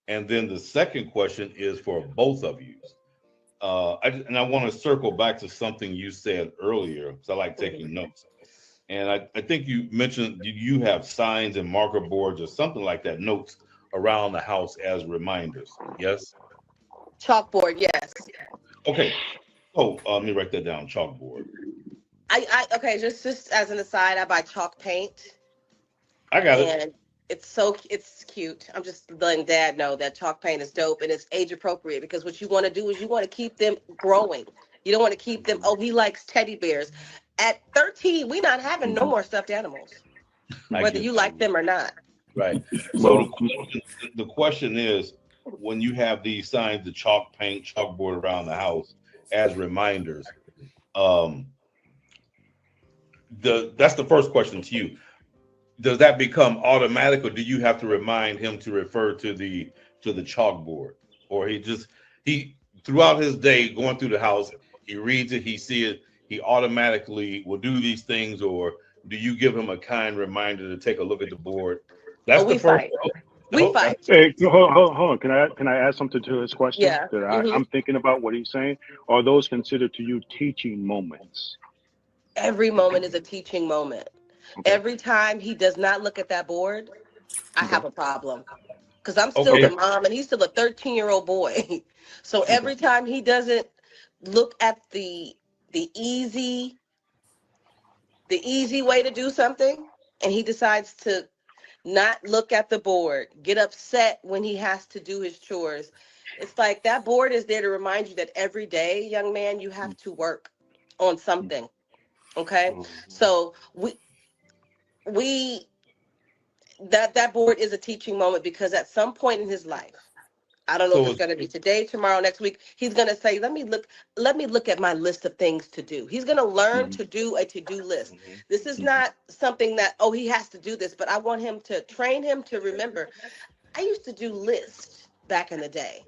and then the second question is for both of you. And I want to circle back to something you said earlier because I like taking notes. And I think you mentioned you have signs and marker boards or something like that, notes around the house as reminders. Yes. chalkboard, yes. Okay. So let me write that down. Chalkboard. Okay, just as an aside, I buy chalk paint, I got it. and it's cute. I'm just letting Dad know that chalk paint is dope and it's age appropriate because what you want to do is you want to keep them growing. You don't want to keep them. Oh, he likes teddy bears. At 13, we not having no more stuffed animals, I whether get you like you. them or not. Right. So Well, the question is, when you have these signs, the chalk paint, chalkboard around the house as reminders, um, that's the first question to you. Does that become automatic, or do you have to remind him to refer to the chalkboard, or he throughout his day going through the house, he reads it, he sees it, he automatically will do these things, or do you give him a kind reminder to take a look at the board? Oh, That's the we first. fight. Oh, We that's fight. Hey, hold on. Can I add something to his question Yeah. that hmm I'm thinking about what he's saying? Are those considered to you teaching moments? Every moment is a teaching moment. Okay. Every time he does not look at that board, I Okay. have a problem because I'm still the okay. Okay. mom and he's still a 13-year-old boy. So Okay. every time he doesn't look at the easy way to do something and he decides to not look at the board, get upset when he has to do his chores. It's like that board is there to remind you that every day, young man, you have to work on something. Okay? So we that board is a teaching moment because at some point in his life, I don't know if So it's going to be today, tomorrow, next week, he's going to say, let me look at my list of things to do. He's going to learn to do a to-do list. This is not something that, oh, he has to do this, but I want him to train him to remember. I used to do lists back in the day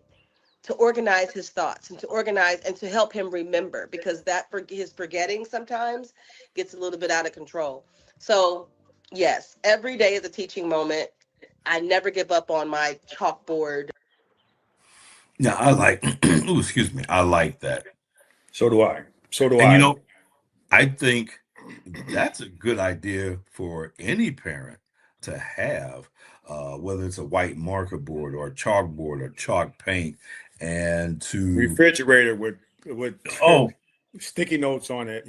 to organize his thoughts and to organize and to help him remember because his forgetting sometimes gets a little bit out of control. So, yes, every day is a teaching moment. I never give up on my chalkboard. Now I like. Ooh, excuse me. I like that. so do I. So do And I. I think that's a good idea for any parent to have, whether it's a white marker board or a chalkboard or chalk paint, and to Refrigerator with oh sticky notes on it.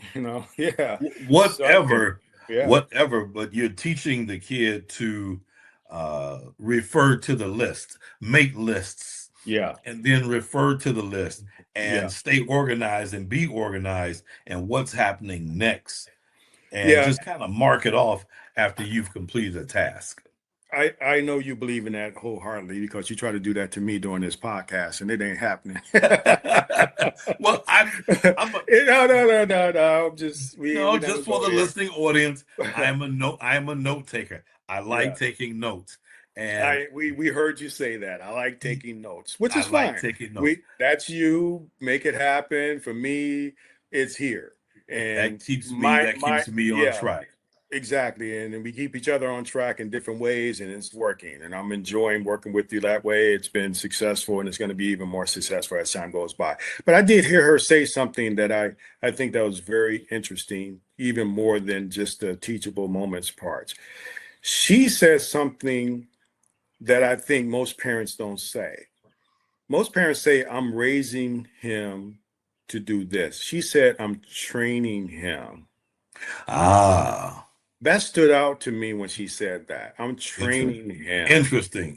Yeah. Something. whatever, Yeah. whatever. But you're teaching the kid to refer to the list, make lists, Yeah. and then refer to the list and Yeah. stay organized and be organized and what's happening next, and Yeah. just kind of mark it off after you've completed a task. I know you believe in that wholeheartedly because you try to do that to me during this podcast and it ain't happening. Well, I'm a, No. I'm just we no, never just for go the listening audience, there. I am a note taker. I like Yeah. taking notes, and We heard you say that. I like taking notes, which I is like fine. taking notes. We That's you. Make it happen. For me, it's here. That And keeps me my on yeah, track. exactly. And then we keep each other on track in different ways, and it's working. And I'm enjoying working with you that way. It's been successful, and it's going to be even more successful as time goes by. But I did hear her say something that I think that was very interesting, even more than just the teachable moments parts. She says something that I think most parents don't say. Most parents say, I'm raising him to do this. She said, I'm training him. Ah, That stood out to me when she said that. I'm inter- training him.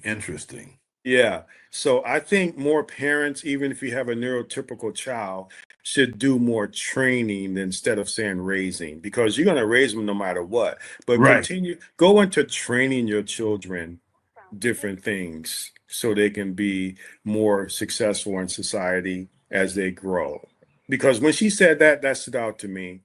interesting. Yeah. So I think more parents, even if you have a neurotypical child, should do more training instead of saying raising, because you're going to raise them no matter what. But Right. go into training your children different things so they can be more successful in society as they grow. Because when she said that, that stood out to me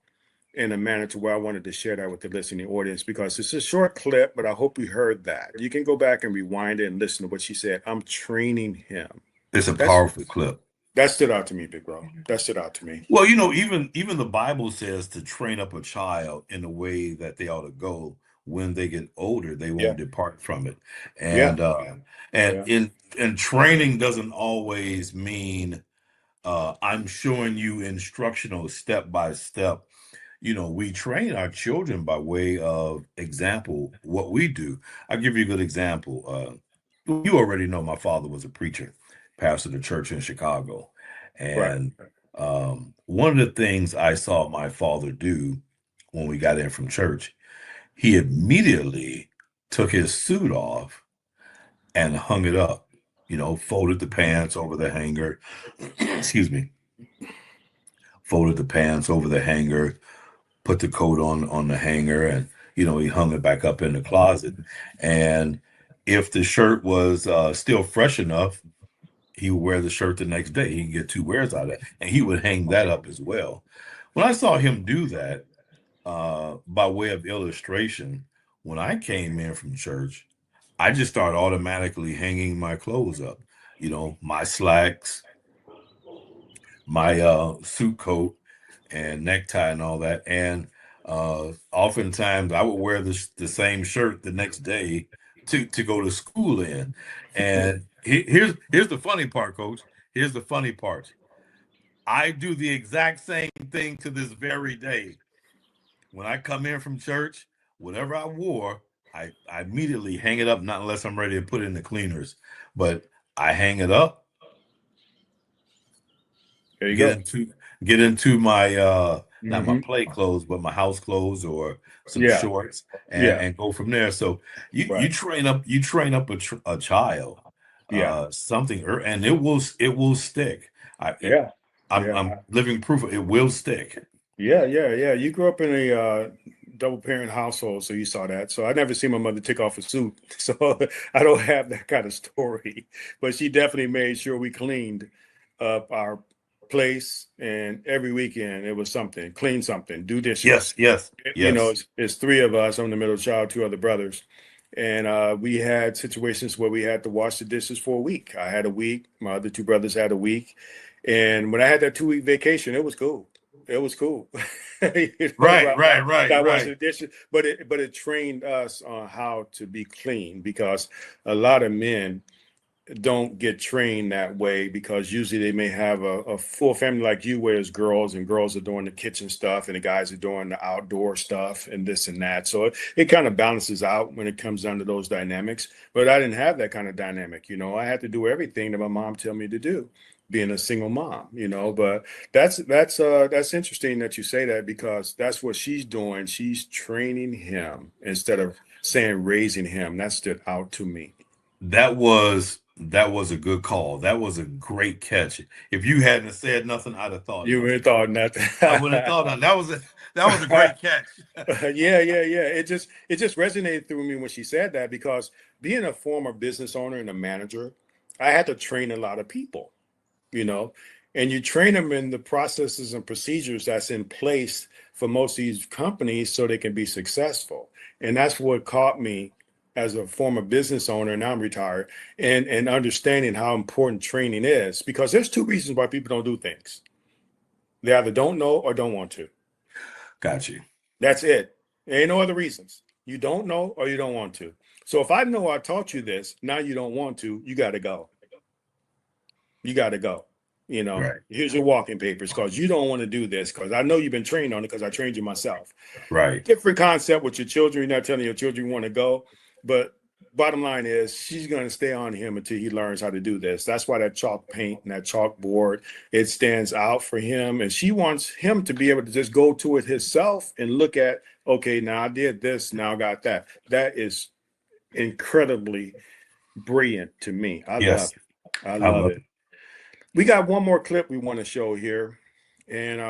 in a manner to where I wanted to share that with the listening audience because it's a short clip, but I hope you heard that. You can go back and rewind it and listen to what she said. I'm training him. It's a That's powerful clip. that stood out to me, big bro. That stood out to me. Well, even the Bible says to train up a child in the way that they ought to go. When they get older, they Yeah. won't depart from it. Yeah. And and Yeah. in training doesn't always mean I'm showing you instructional step by step. We train our children by way of example, what we do. I'll give you a good example. You already know my father was a preacher, pastor of the church in Chicago. Right. And one of the things I saw my father do when we got in from church, he immediately took his suit off and hung it up, folded the pants over the hanger. Excuse me, folded the pants over the hanger, put the coat on the hanger, and he hung it back up in the closet. And if the shirt was still fresh enough, he would wear the shirt the next day. He can get two wears out of it, and he would hang that up as well. When I saw him do that, by way of illustration, when I came in from church, I just started automatically hanging my clothes up. My slacks, my suit coat, and necktie and all that. And oftentimes I would wear the same shirt the next day to go to school in. And here's the funny part, Coach. Here's the funny part. I do the exact same thing to this very day. When I come in from church, whatever I wore, I immediately hang it up, not unless I'm ready to put it in the cleaners. But I hang it up, There you get go. into get into my not my Hmm. play clothes, but my house clothes or some Yeah. shorts, and Yeah. and go from there. So you Right. train up a child Yeah. something, and it will stick. I it, Yeah. I'm Yeah. living proof it will stick. Yeah. You grew up in a double parent household, so you saw that. So I never seen my mother take off a suit, so I don't have that kind of story. But she definitely made sure we cleaned up our place, and every weekend it was something, clean something, do dishes. Yes. It's three of us. I'm the middle child, two other brothers. And we had situations where we had to wash the dishes for a week. I had a week. My other two brothers had a week. And when I had that 2 week vacation, it was cool. It was cool. Right, right, Not right, washing right. the dishes, but it trained us on how to be clean because a lot of men don't get trained that way because usually they may have a full family like you where it's girls and girls are doing the kitchen stuff and the guys are doing the outdoor stuff and this and that. So it kind of balances out when it comes down to those dynamics. But I didn't have that kind of dynamic. I had to do everything that my mom tell me to do, being a single mom, but that's interesting that you say that because that's what she's doing. She's training him instead of saying raising him. That stood out to me. That was That was a good call. That was a great catch. If you hadn't said nothing, I'd have thought You would nothing. have thought nothing. I wouldn't have thought nothing. That was a great catch. Yeah, yeah, yeah. It just resonated through me when she said that, because being a former business owner and a manager, I had to train a lot of people, you know, and you train them in the processes and procedures that's in place for most of these companies so they can be successful. And that's what caught me as a former business owner, and now I'm retired, and understanding how important training is, because there's two reasons why people don't do things. They either don't know or don't want to. Got you. That's it. There ain't no other reasons. You don't know or you don't want to. So if I know I taught you this, now you don't want to, you got to go. You got to go. Right. Here's your walking papers, because you don't want to do this, because I know you've been trained on it, because I trained you myself. Right. Different concept with your children. You're not telling your children you want to go. But bottom line is, she's going to stay on him until he learns how to do this. That's why that chalk paint and that chalkboard, it stands out for him. And she wants him to be able to just go to it himself and look at, okay, now I did this, now I got that. That is incredibly brilliant to me. I love Yes. it. I I love love it. We got one more clip we want to show here. And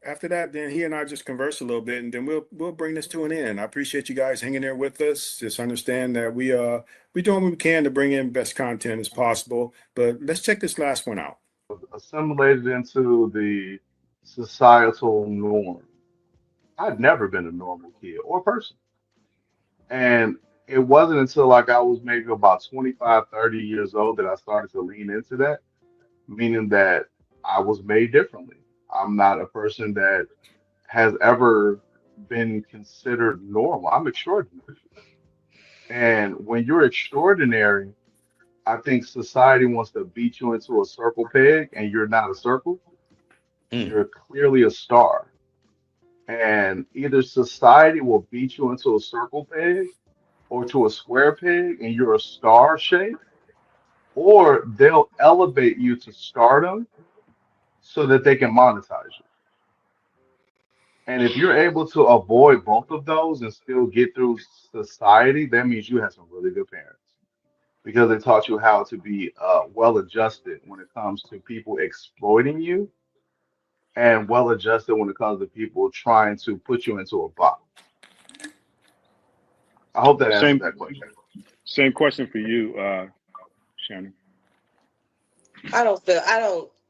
after that, then he and I just converse a little bit, and then we'll bring this to an end. I appreciate you guys hanging there with us. Just understand that we doing what we can to bring in best content as possible. But let's check this last one out. Assimilated into the societal norm. I'd never been a normal kid or person. And it wasn't until like I was maybe about 25, 30 years old that I started to lean into that, meaning that I was made differently. I'm not a person that has ever been considered normal. I'm extraordinary. And when you're extraordinary, I think society wants to beat you into a circle peg, and you're not a circle. Mm. You're clearly a star. And either society will beat you into a circle peg or to a square peg, and you're a star shape, or they'll elevate you to stardom so that they can monetize you. And if you're able to avoid both of those and still get through society, that means you have some really good parents, because they taught you how to be well adjusted when it comes to people exploiting you, and well adjusted when it comes to people trying to put you into a box. I hope that answers Same that question. same question for you, Shannon. I don't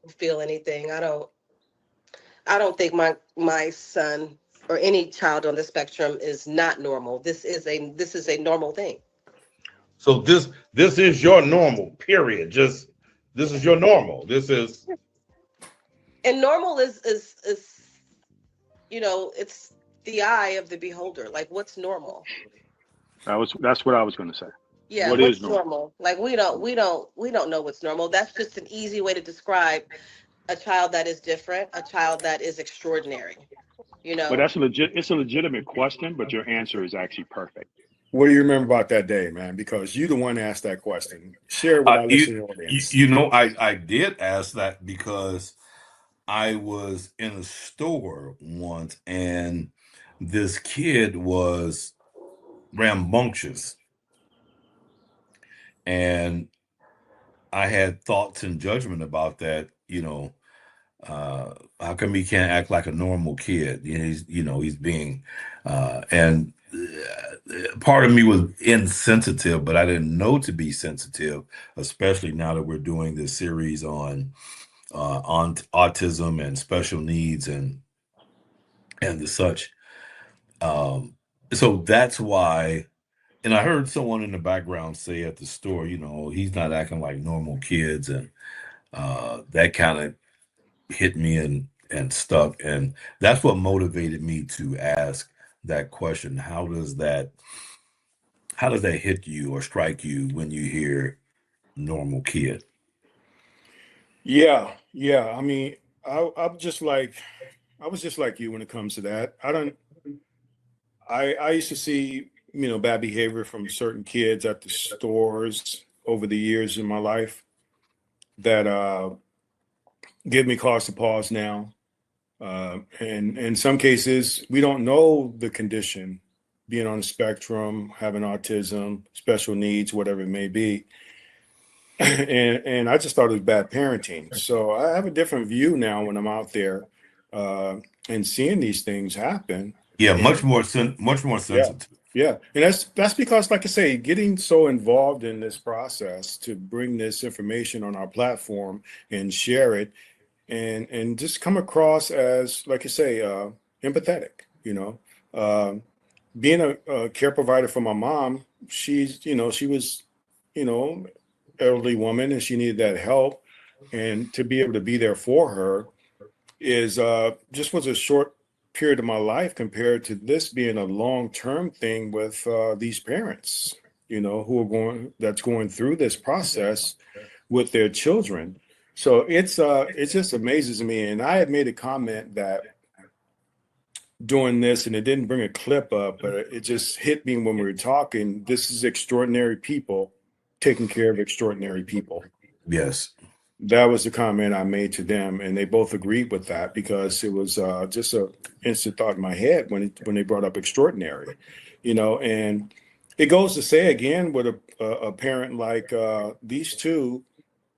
feel anything. I don't think my son or any child on the spectrum is not normal. This is a normal thing. So this is your normal, period. Just this is your normal. This is And normal is it's the eye of the beholder. Like, what's normal? That's what I was going to say. Yeah, What is what's normal? normal? Like, we don't know what's normal. That's just an easy way to describe a child that is different, a child that is extraordinary, you But know? that's legit. It's a legitimate question, but your answer is actually perfect. What do you remember about that day, man? Because you the one asked that question. Share it with our You, listening you audience. you know, I did ask that because I was in a store once, and this kid was rambunctious, and I had thoughts and judgment about that. How come he can't act like a normal kid? He's being, and part of me was insensitive, but I didn't know to be sensitive, especially now that we're doing this series on autism and special needs and the such. Um, so that's why. And I heard someone in the background say at the store, he's not acting like normal kids, and that kind of hit me and stuck. And that's what motivated me to ask that question. How does that hit you or strike you when you hear normal kid? Yeah, yeah. I mean, I was just like you when it comes to that. I used to see, bad behavior from certain kids at the stores over the years in my life that give me cause to pause now. And in some cases, we don't know the condition, being on the spectrum, having autism, special needs, whatever it may be. and I just thought it was bad parenting. So I have a different view now when I'm out there uh, and seeing these things happen. Yeah, And much more yeah, sensitive. yeah, and that's because, like I say, getting so involved in this process to bring this information on our platform and share it, and just come across as, like I say, empathetic. Um, being a care provider for my mom, she was, you know, elderly woman, and she needed that help, and to be able to be there for her is just was a short period of my life compared to this being a long-term thing with these parents, who are going through this process with their children. So it just amazes me. And I had made a comment that doing this, and it didn't bring a clip up, but it just hit me when we were talking. This is extraordinary people taking care of extraordinary people. Yes. That was the comment I made to them, and they both agreed with that because it was just a instant thought in my head when they brought up extraordinary, And it goes to say again with a parent like these two,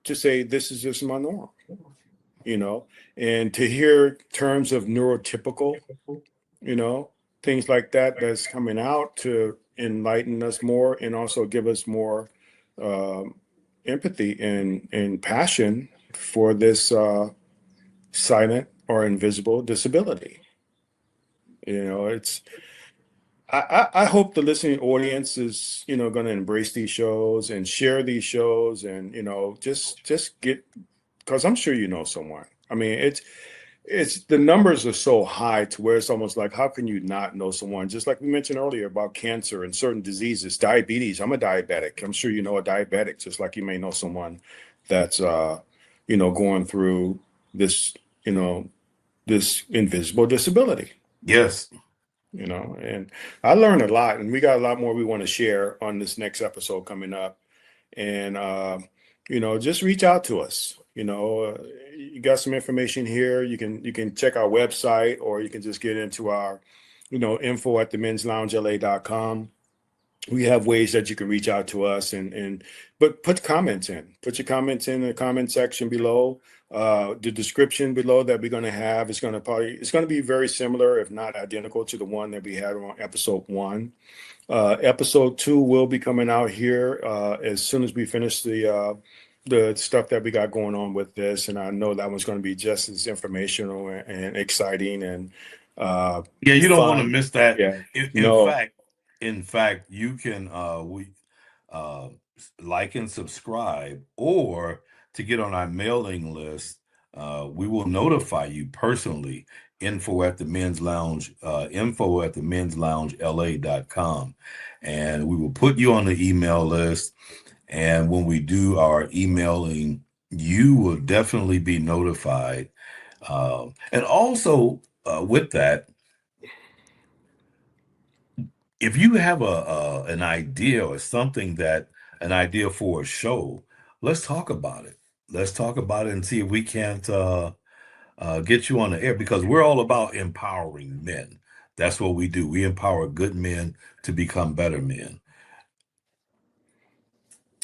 to say this is just my norm, you know, and to hear terms of neurotypical, you know, things like that that's coming out to enlighten us more and also give us more um, empathy and passion for this silent or invisible disability. It's I hope the listening audience is going to embrace these shows and share these shows, and just get, because I'm sure someone. I mean, it's the numbers are so high to where it's almost like, how can you not know someone? Just like we mentioned earlier about cancer and certain diseases, diabetes. I'm a diabetic. I'm sure you know a diabetic, just like you may know someone that's going through this, you know, this invisible disability. Yes. And I learned a lot, and we got a lot more we want to share on this next episode coming up. And just reach out to us. You got some information here. You can check our website, or you can just get into our info at the mensloungela.com. We have ways that you can reach out to us, but put comments in. Put your comments in the comment section below. The description below that we're going to have is going to be very similar, if not identical, to the one that we had on episode 1. Episode 2 will be coming out here as soon as we finish the stuff that we got going on with this, and I know that one's going to be just as informational and exciting and Yeah, you don't want to fun. miss that. Yeah. In No. fact, you can we uh like and subscribe, or to get on our mailing list, we will notify you personally. Info at the men's lounge la.com, and we will put you on the email list. And when we do our emailing, you will definitely be notified. And also, with that, if you have an idea or something, an idea for a show, let's talk about it. Let's talk about it and see if we can't get you on the air, because we're all about empowering men. That's what we do. We empower good men to become better men.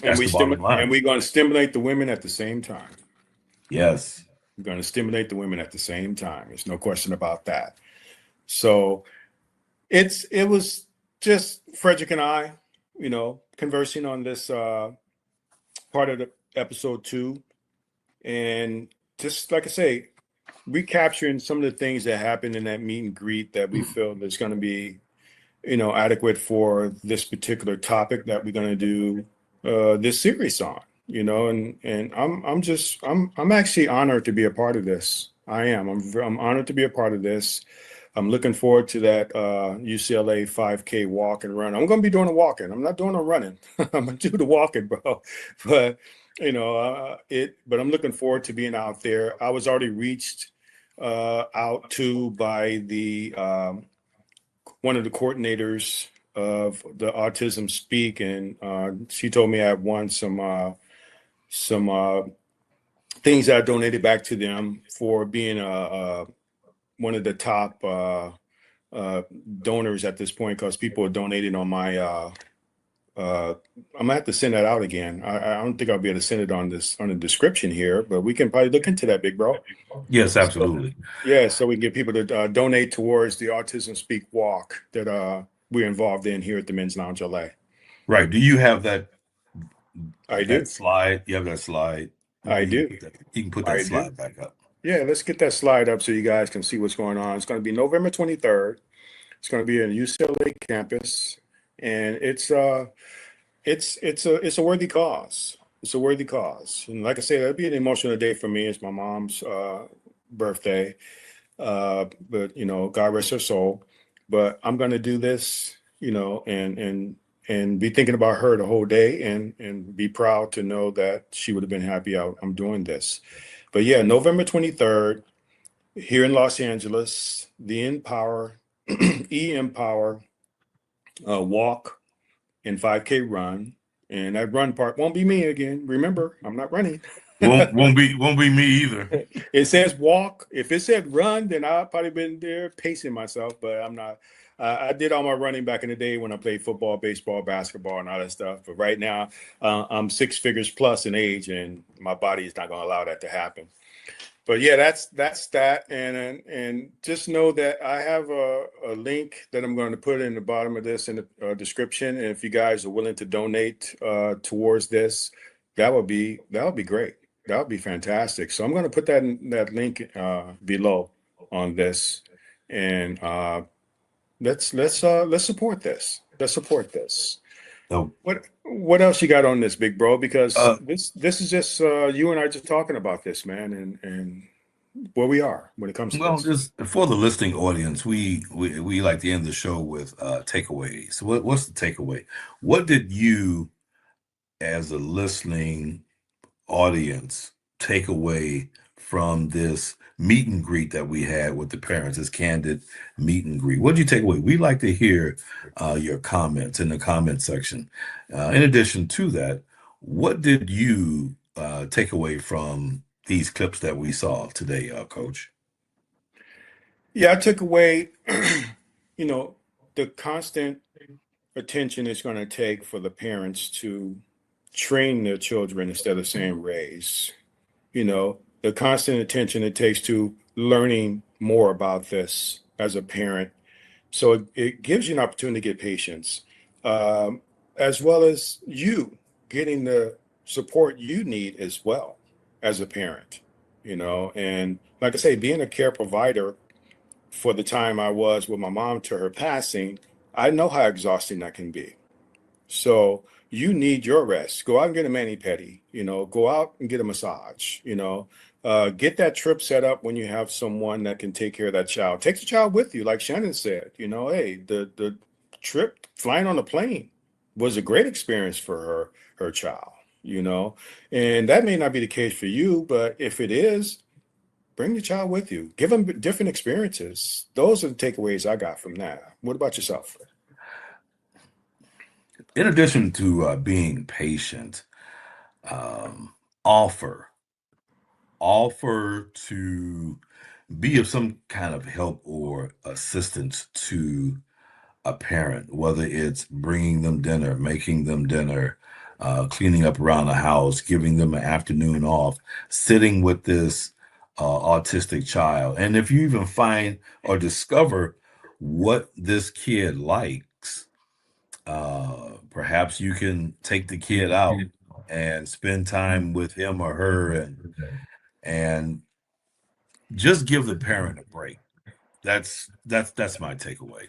And That's the bottom line. we're going to stimulate the women at the same time. Yes. We're going to stimulate the women at the same time. There's no question about that. So it was just Frederick and I, conversing on this part of the episode 2, and just like I say, recapturing some of the things that happened in that meet and greet that we feel is going to be, adequate for this particular topic that we're going to do this series on. And I'm actually honored to be a part of this. I am. I'm honored to be a part of this. I'm looking forward to that UCLA 5K walk and run. I'm going to be doing the walking. I'm not doing the running. I'm going to do the walking, bro. But But I'm looking forward to being out there. I was already reached out to by the one of the coordinators of the Autism Speak, and she told me I won some things I donated back to them for being one of the top donors at this point, because people are donating on my I'm gonna have to send that out again. I don't think I'll be able to send it on the description here, but we can probably look into that, big bro. Yes, So, absolutely. yeah, so we can get people to donate towards the Autism Speak Walk that we're involved in here at the Men's Lounge LA. Right. Do you have I do. that slide? You have that slide? I do. You can put I that do. slide back up. Yeah, let's get that slide up so you guys can see what's going on. It's going to be November 23rd. It's going to be in UCLA campus, and it's a worthy cause. It's a worthy cause, and like I say, that'd be an emotional day for me. It's my mom's birthday, but God rest her soul. But I'm going to do this, and be thinking about her the whole day, and be proud to know that she would have been happy I'm doing this. But yeah, November 23rd here in Los Angeles, the Empower Empower walk and 5K run. And that run part won't be me again. Remember, I'm not running. won't be me either. It says walk. If it said run, then I've probably been there pacing myself, but I'm not. I did all my running back in the day when I played football, baseball, basketball, and all that stuff. But right now, I'm 6 figures plus in age, and my body is not going to allow that to happen. But yeah, that's that, and just know that I have a link that I'm going to put in the bottom of this in the description. And if you guys are willing to donate towards this, that would be great. That would be fantastic. So I'm going to put that link below on this, and let's support this. Let's support this. Oh. What else you got on this, big bro? Because this is just you and I just talking about this, man, and where we are when it comes to this. Just for the listening audience, we like to end the show with takeaways. What's the takeaway? What did you, as a listening audience, take away from this meet and greet that we had with the parents, this candid meet and greet? What did you take away? We like to hear your comments in the comment section. In addition to that, what did you take away from these clips that we saw today, Coach? Yeah, I took away, the constant attention it's going to take for the parents to train their children instead of saying raise. The constant attention it takes to learning more about this as a parent. So it gives you an opportunity to get patience, as well as you getting the support you need as well as a parent, and like I say, being a care provider for the time I was with my mom to her passing, I know how exhausting that can be. So you need your rest. Go out and get a mani-pedi, go out and get a massage, get that trip set up when you have someone that can take care of that child. Take the child with you. Like Shannon said, hey, the trip flying on the plane was a great experience for her child, and that may not be the case for you, but if it is, bring the child with you. Give them different experiences. Those are the takeaways I got from that. What about yourself? In addition to being patient, offer to be of some kind of help or assistance to a parent, whether it's bringing them dinner, making them dinner, cleaning up around the house, giving them an afternoon off, sitting with this autistic child. And if you even find or discover what this kid likes, perhaps you can take the kid out and spend time with him or her, and just give the parent a break. That's my takeaway.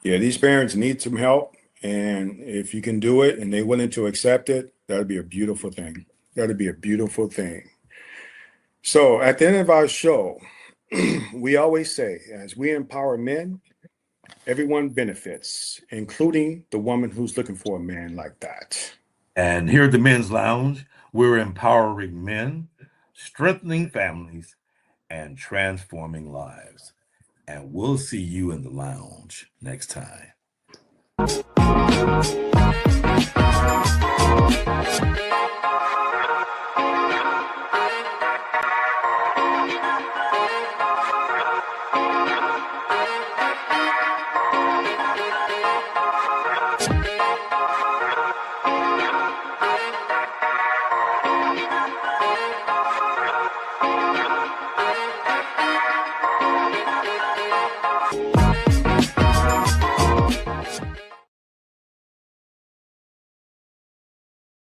Yeah, these parents need some help, and if you can do it and they're willing to accept it, that'd be a beautiful thing. That'd be a beautiful thing. So at the end of our show, we always say, as we empower men, everyone benefits, including the woman who's looking for a man like that. And here at the Men's Lounge, we're empowering men, strengthening families, and transforming lives. And we'll see you in the lounge next time.